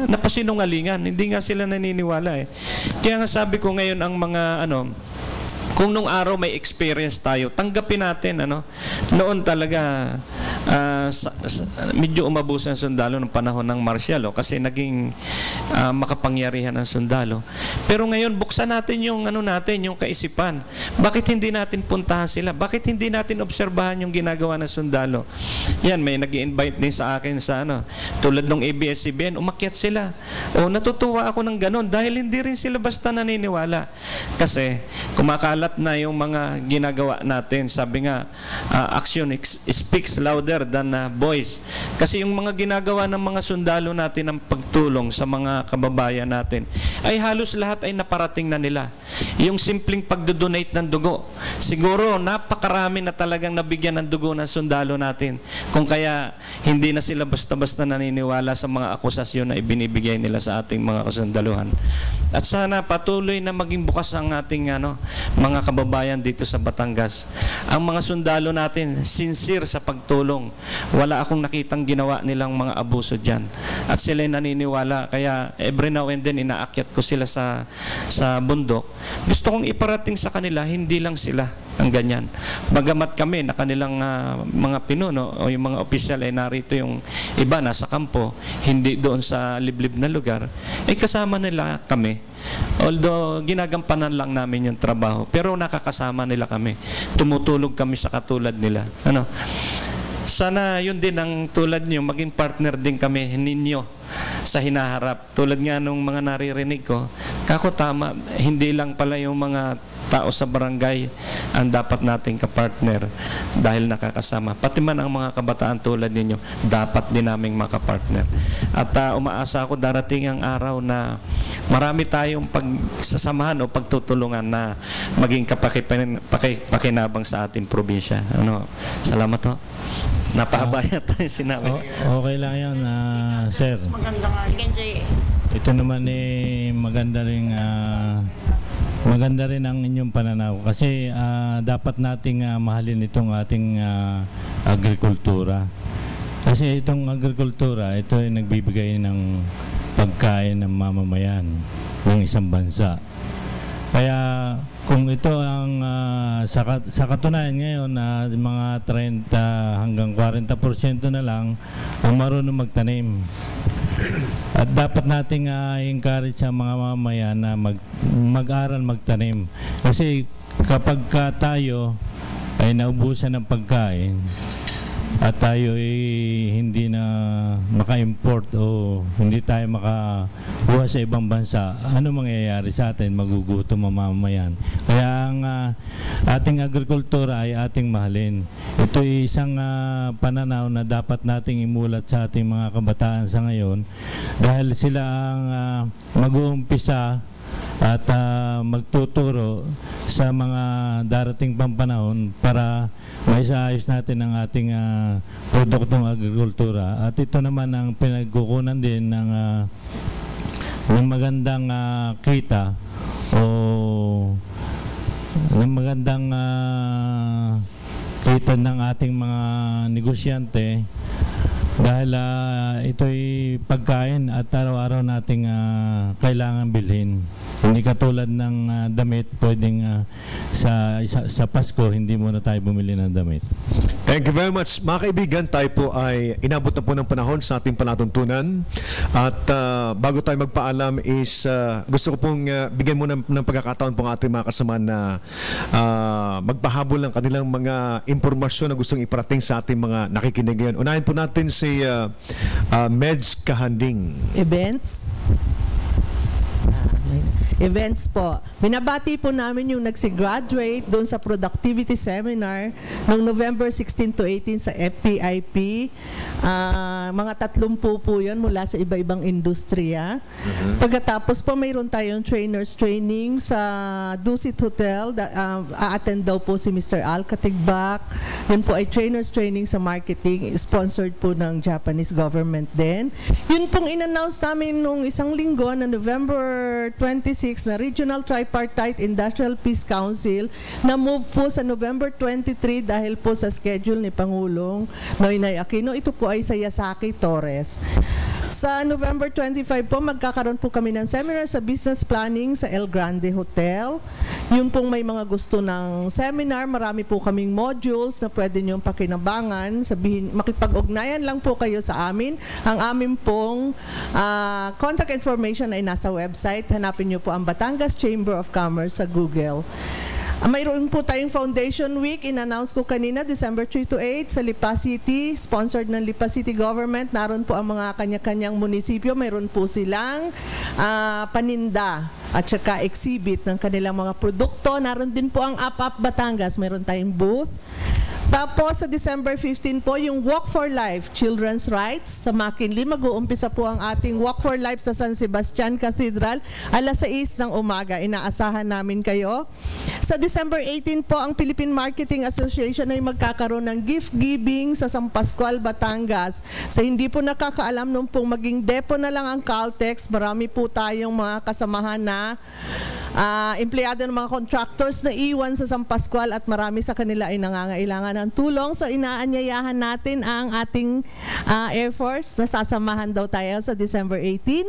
napasinungalingan. Hindi nga sila naniniwala Kaya nga sabi ko ngayon ang mga kung nung araw may experience tayo, tanggapin natin noon talaga medyo umabusan ang sundalo ng panahon ng martial kasi naging makapangyarihan ang sundalo. Pero ngayon buksan natin yung yung kaisipan. Bakit hindi natin puntahan sila? Bakit hindi natin obserbahan yung ginagawa ng sundalo? Yan, may nag-i-invite din sa akin sa tulad ng ABS-CBN, umakyat sila. Natutuwa ako ng ganun dahil hindi rin sila basta naniniwala. Kasi kumakalat na yung mga ginagawa natin. Sabi nga, action speaks louder than voice. Kasi yung mga ginagawa ng mga sundalo natin ng pagtulong sa mga kababayan natin, ay halos lahat ay naparating na nila. Yung simpleng pagdodonate ng dugo, siguro napakarami na talagang nabigyan ng dugo ng sundalo natin. Kung kaya hindi na sila basta-basta naniniwala sa mga akusasyon na ibinibigay nila sa ating mga kasundaluhan. At sana patuloy na maging bukas ang ating mga kababayan dito sa Batangas. Ang mga sundalo natin, sincere sa pagtulong. Wala akong nakitang ginawa nilang mga abuso dyan. At sila'y naniniwala. Kaya every now and then, inaakyat ko sila sa bundok. Gusto kong iparating sa kanila, hindi lang sila ang ganyan. Bagamat kami na kanilang mga pinuno o yung mga opisyal ay narito, yung iba nasa kampo, hindi doon sa liblib na lugar, ay kasama nila kami. Although ginagampanan lang namin yung trabaho, pero nakakasama nila kami. Tumutulog kami sa katulad nila. Sana yun din ang tulad niyo, maging partner din kami ninyo sa hinaharap. Tulad nga nung mga naririnig ko, kako tama, hindi lang pala yung mga tao sa barangay ang dapat nating kapartner dahil nakakasama. Pati man ang mga kabataan tulad ninyo, dapat din naming makapartner. At umaasa ako darating ang araw na marami tayong pagsasamahan o pagtutulungan na maging pakinabang sa ating probinsya. Salamat ho. Napahaba yata yung sinabi. Okay lang yan, sir. Ito naman maganda rin ang inyong pananaw kasi dapat nating mahalin itong ating agrikultura. Kasi itong agrikultura, ito ay nagbibigay ng pagkain ng mamamayan ng isang bansa. Kaya kung ito ang sa katunayan ngayon mga 30 hanggang 40% na lang ang marunong magtanim. At dapat nating encourage sa mga mamamayan na mag-aral magtanim. Kasi kapag tayo ay naubusan ng pagkain at tayo ay hindi na maka-import o hindi tayo makakuha sa ibang bansa, ano mangyayari sa atin? Magugutom ang mamamayan. Kaya ang ating agrikultura ay ating mahalin. Ito ay isang pananaw na dapat nating imulat sa ating mga kabataan sa ngayon dahil sila ang mag-uumpisa at magtuturo sa mga darating pampanahon para maisaayos natin ang ating produktong agrikultura. At ito naman ang pinagkukunan din ng magandang kita o ng magandang kita ng ating mga negosyante dahil ito'y pagkain at araw-araw nating kailangan bilhin. Hindi katulad ng damit, pwedeng sa Pasko hindi muna tayo bumili ng damit. Thank you very much. Mga kaibigan, tayo po ay inabot na po ng panahon sa ating palatuntunan. At bago tayo magpaalam is gusto ko pong bigyan muna ng pagkakataon po ng ating mga kasama na magpahabol ng kanilang mga impormasyon na gustong iparating sa ating mga nakikinig ngayon. Unahin po natin si Meds Kahanding. Events po. Binabati po namin yung nagsi-graduate doon sa productivity seminar noong November 16 to 18 sa FPIP. Mga 30 po yun mula sa iba-ibang industriya. Pagkatapos po mayroon tayong trainers training sa Dusit Hotel. A-attend daw po si Mr. Al Katigbak. Yun po ay trainers training sa marketing, sponsored po ng Japanese government din. Yun pong in-announce namin nung isang linggo na November 26 na Regional Tripartite Industrial Peace Council na move po sa November 23 dahil po sa schedule ni Pangulong Noynoy Aquino. Ito po ay sa Yasaki Torres. Sa November 25 po, magkakaroon po kami ng seminar sa business planning sa El Grande Hotel. Yun pong may mga gusto ng seminar. Marami po kaming modules na pwede niyong pakinabangan. Makipag-ugnayan lang po kayo sa amin. Ang amin pong contact information ay nasa website. Hanapin niyo po ang Batangas Chamber of Commerce sa Google. Mayroon po tayong Foundation Week, in-announce ko kanina, December 3 to 8 sa Lipa City, sponsored ng Lipa City Government. Naroon po ang mga kanya-kanyang munisipyo, mayroon po silang paninda at saka exhibit ng kanilang mga produkto. Naroon din po ang Up Batangas, mayroon tayong booth. Tapos sa December 15 po, yung Walk for Life, Children's Rights sa McKinley. Mag-uumpisa po ang ating Walk for Life sa San Sebastian Cathedral, alas 6 ng umaga. Inaasahan namin kayo. Sa December 18 po, ang Philippine Marketing Association ay magkakaroon ng gift giving sa San Pascual, Batangas. Sa hindi po nakakaalam, nung pong maging depo na lang ang Caltex, marami po tayong mga kasamahan na empleyado ng mga contractors na iwan sa San Pascual at marami sa kanila ay nangangailangan ng tulong. So inaanyayahan natin ang ating Air Force na sasamahan daw tayo sa December 18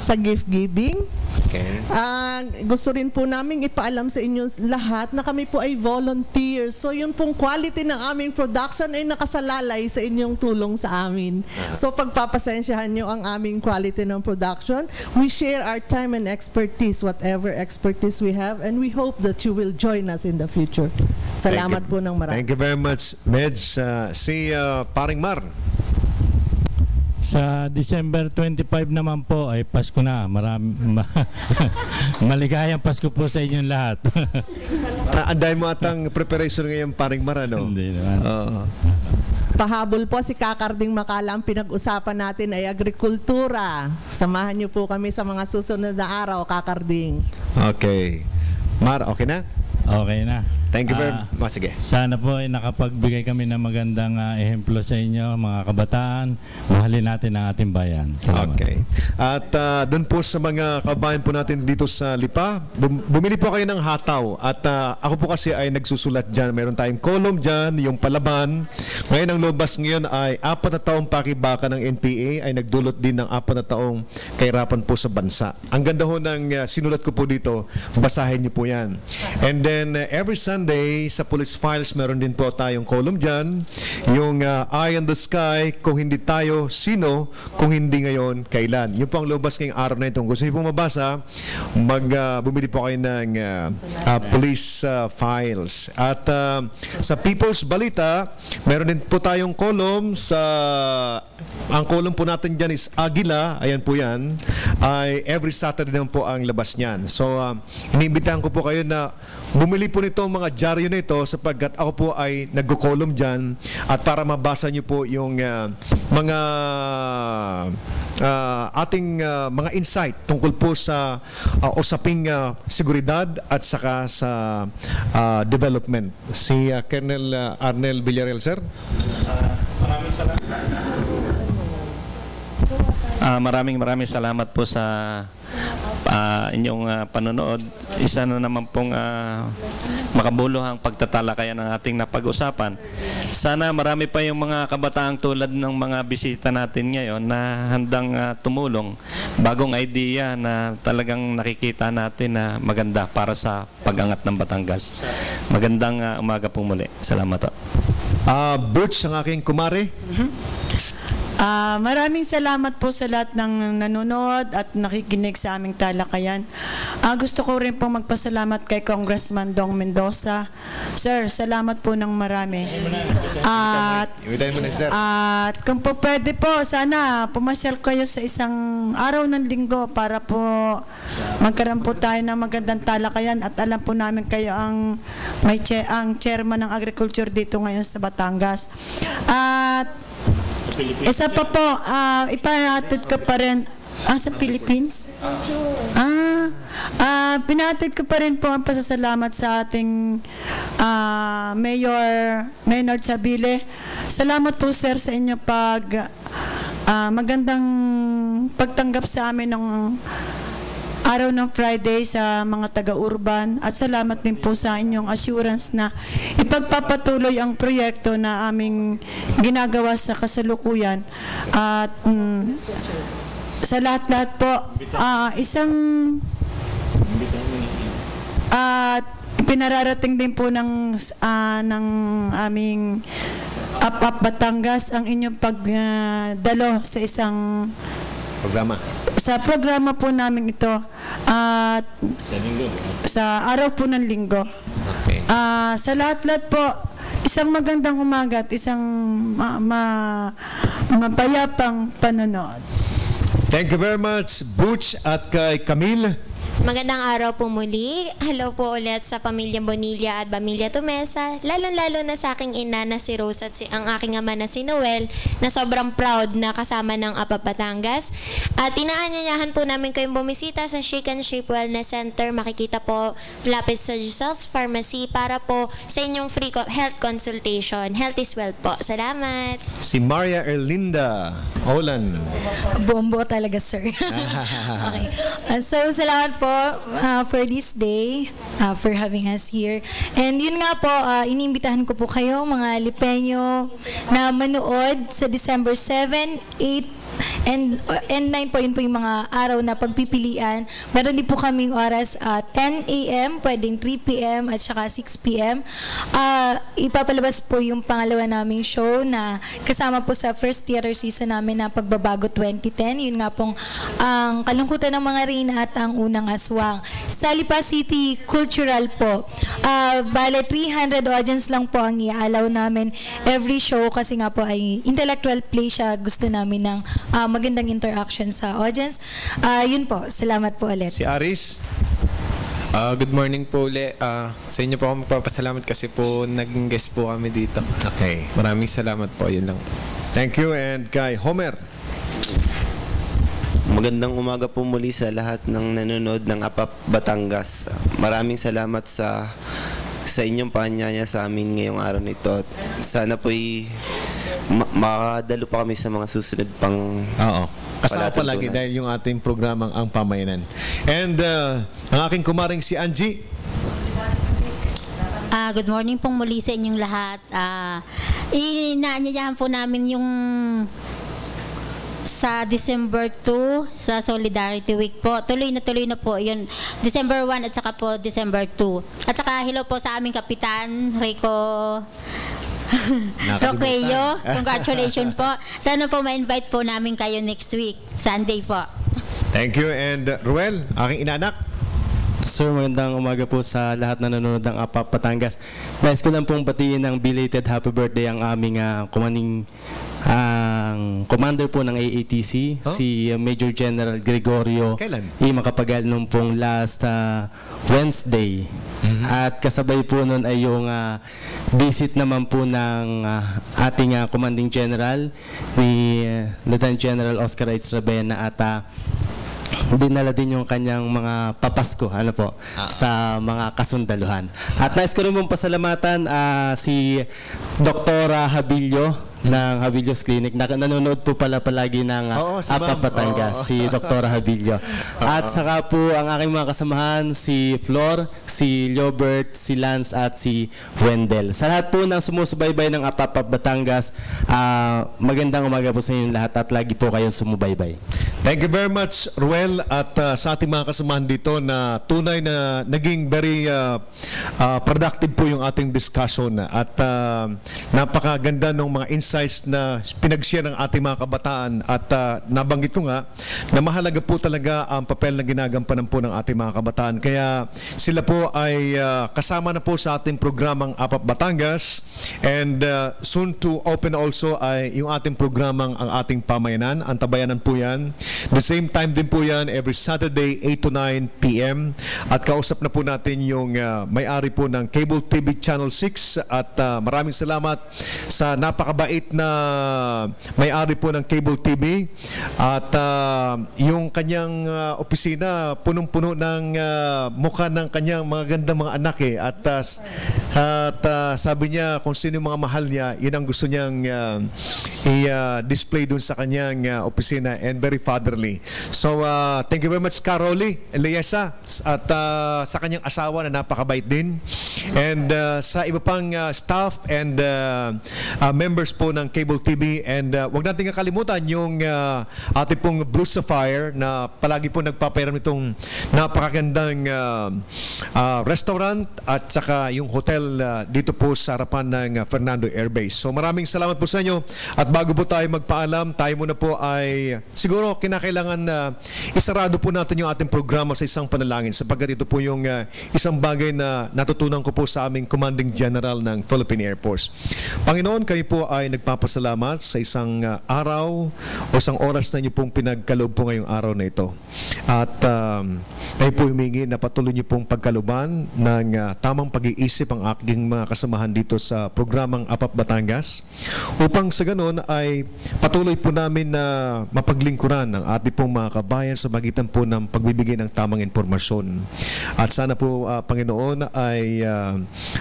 sa gift giving. Okay. Gusto rin po namin ipaalam sa inyo lahat na kami po ay volunteers. So yun pong quality ng aming production ay nakasalalay sa inyong tulong sa amin. So pagpapasensyahan nyo ang aming quality ng production. We share our time and expertise, whatever expertise we have, and we hope that you will join us in the future. Salamat po ng marami. Thank you very much, Meds. Si Paring Mar. Sa December 25 naman po ay Pasko na. Maligayang Pasko po sa inyong lahat. Anday mo atang preparation ngayon paring Marano. Hindi naman. Pahabol po si Kakarding Makala. Ang pinag-usapan natin ay agrikultura. Samahan niyo po kami sa mga susunod na araw, Kakarding. Okay. Mar, okay na? Okay na. Thank you very much. Sige. Sana po ay nakapagbigay kami ng magandang ehemplo sa inyo, mga kabataan. Mahalin natin ang ating bayan. Salamat. Okay. At doon po sa mga kabayan po natin dito sa Lipa, bumili po kayo ng hataw. At ako po kasi ay nagsusulat dyan. Meron tayong column dyan, yung palaban. Ngayon ang lobas ngayon ay 4 na taong pakibaka ng NPA ay nagdulot din ng 4 na taong kahirapan po sa bansa. Ang ganda ho ng sinulat ko po dito, basahin niyo po yan. And then every Sunday sa Police Files, meron din po tayong column dyan. Yung Eye on the Sky, kung hindi tayo, sino? Kung hindi ngayon, kailan? Yun po ang lobas ngayong araw na ito. Kung gusto niyo pong mabasa, bumili po kayo ng Police Files. At sa People's Balita, meron din po tayong column sa... Ang column po natin dyan is Agila, ayan po yan, ay every Saturday naman po ang labas niyan. So, iniimbitahan ko po kayo na bumili po nito mga dyaryo na ito sapagkat ako po ay nagko-column dyan at para mabasa nyo po yung mga ating mga insight tungkol po sa usaping seguridad at saka sa development. Si Colonel Arnel Villarreal, sir. Maraming salamat. Maraming salamat po sa inyong panonood. Isa na naman pong makabuluhang pagtatalakayan ng ating napag-usapan. Sana marami pa yung mga kabataang tulad ng mga bisita natin ngayon na handang tumulong. Bagong idea na talagang nakikita natin na maganda para sa pag-angat ng Batangas. Magandang umaga po muli. Salamat po. Butch, ang aking kumare. Maraming salamat po sa lahat ng nanonood at nakikinig sa aming talakayan. Gusto ko rin pong magpasalamat kay Congressman Dong Mendoza. Sir, salamat po ng marami. At kung po pwede po, sana pumasyal kayo sa isang araw ng linggo para po magkaroon po tayo ng magandang talakayan at alam po namin kayo ang chairman ng agriculture dito ngayon sa Batangas. At isa pa po, ipahatid ko pa rin sa Philippines. Pinahatid ko pa rin po ang pasasalamat sa ating Mayor Maynard Sabile. Salamat po, sir, sa inyo magandang pagtanggap sa amin ng araw ng Friday sa mga taga-urban at salamat din po sa inyong assurance na ipagpapatuloy ang proyekto na aming ginagawa sa kasalukuyan at sa lahat-lahat po at pinararating din po ng aming Up Batangas ang inyong pagdalo sa isang programa po namin ito at sa araw po ng linggo. Okay. Sa lahat-lahat po, isang magandang umaga at isang mapayapang panonood. Thank you very much, Butch, at kay Camille. Magandang araw po muli. Hello po ulit sa pamilyang Bonilla at pamilya Tumesa. Lalo-lalo na sa aking ina na si Rose at ang aking ama na si Noel na sobrang proud na kasama ng APAP Batangas. At inaanyayahan po namin kayong bumisita sa Shake and Shape Wellness Center. Makikita po lapit sa Jesus Pharmacy para po sa inyong free health consultation. Health is wealth po. Salamat. Si Maria Erlinda Olan. Buong-buo talaga, sir. Okay. So, salamat po for this day, for having us here. And yun nga po, inimbitahan ko po kayo, mga Lipeño, na manood sa December 7, 8, and 9 po, yun po yung mga araw na pagpipilian. Meron din po kaming oras 10 a.m., pwedeng 3 p.m. at saka 6 p.m. ipapalabas po yung pangalawa naming show na kasama po sa first theater season namin na Pagbabago 2010. Yun nga pong ang Kalungkutan ng Mga Reyna at Ang Unang Aswang. Sa Lipa City Cultural po, bale 300 audience lang po ang iaalaw namin every show kasi nga po ay intellectual play siya. Gusto namin ng magandang interaction sa audience. Yun po, salamat po ulit. Si Aris? Good morning po ulit. Sa inyo po ako magpapasalamat kasi po naging guest po kami dito. Okay. Maraming salamat po. Yun lang po. Thank you. And kay Homer? Magandang umaga po muli sa lahat ng nanonood ng APAP Batangas. Maraming salamat sa inyong paanyaya sa amin ngayong araw nito. Sana po'y makadalo pa kami sa mga susunod pang... Oo. Kasama palagi dahil yung ating programang Ang Pamayanan. And ang aking kumaring si Angie. Good morning pong muli sa inyong lahat. Inaanyayahan po namin yung sa December 2 sa Solidarity Week po. Tuloy na po yun. December 1 at saka po December 2. At saka hello po sa aming kapitan, Rico Rocleo. Congratulations po. Sana po ma-invite po namin kayo next week, Sunday po. Thank you. And Ruel, aking inaanak. Sir, magandang umaga po sa lahat na nanonood ng APAP Batangas. Nais ko lang pong batiin ng belated happy birthday ang aming commander po ng AATC, si Major General Gregorio. Kailan? Makapagal nung pong last Wednesday. At kasabay po nun ay yung visit naman po ng ating commanding general ni Lieutenant General Oscar H. Rabena at dinala din yung kanyang mga papasko sa mga kasundaluhan. At nais ko rin mong pasalamatan si Dr. Habilio ng Habilio's Clinic. Nanonood po pala palagi ng APAP Batangas, si Dr. Habilio. At saka po ang aking mga kasamahan, si Flor, si Liobert, si Lance at si Wendell. Sa lahat po ng sumusubaybay ng APAP Batangas, magandang umaga po sa inyong lahat at lagi po kayong sumubaybay. Thank you very much, Ruel, at sa ating mga kasamahan dito na tunay na naging very productive po yung ating discussion at napakaganda ng mga insights na pinag-share ng ating mga kabataan at nabanggit ko nga na mahalaga po talaga ang papel na ginagampanan po ng ating mga kabataan. Kaya sila po ay kasama na po sa ating programang APAP Batangas and soon to open also ay yung ating programang Ang Ating Pamayanan, ang tabayanan po yan. The same time din po yan every Saturday 8 to 9 p.m. At kausap na po natin yung may-ari po ng Cable TV Channel 6 at maraming salamat sa napakabait na may-ari po ng Cable TV at yung kanyang opisina punong-puno ng mukha ng kanyang mga gandang mga anak at sabi niya kung sino yung mga mahal niya, yun ang gusto niyang i-display dun sa kanyang opisina and very fatherly. So thank you very much Caroli Eliesa at sa kanyang asawa na napakabait din and sa iba pang staff and members po ng Cable TV and wag natin kakalimutan yung ating pong Blue Sapphire na palagi po nagpapairam itong napakagandang restaurant at saka yung hotel dito po sa harapan ng Fernando Air Base. So maraming salamat po sa inyo at bago po tayo magpaalam, tayo muna po ay siguro kinakailangan na isarado po natin yung ating programa sa isang panalangin sapagkat ito po yung isang bagay na natutunan ko po sa aming Commanding General ng Philippine Air Force. Panginoon, kayo po ay nagpapasalamat sa isang araw o isang oras na inyo pong pinagkaloob po ngayong araw na ito. At kayo po humingi na patuloy niyo pong pagkaluban ng tamang pag-iisip ang aking mga kasamahan dito sa programang APAP Batangas upang sa ganon ay patuloy po namin na mapaglingkuran ang ating pong mga kabayan sa magitan po ng pagbibigay ng tamang impormasyon. At sana po Panginoon ay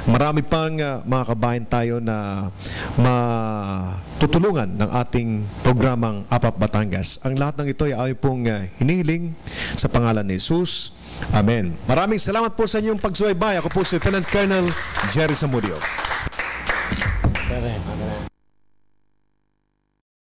marami pang mga kabayan tayo na matutulungan ng ating programang APAP Batangas. Ang lahat ng ito ay ayon pong hinihiling sa pangalan ni Jesus. Amen. Maraming salamat po sa inyong pagsubaybay. Ako po si Lieutenant Colonel Jerry Zamudio.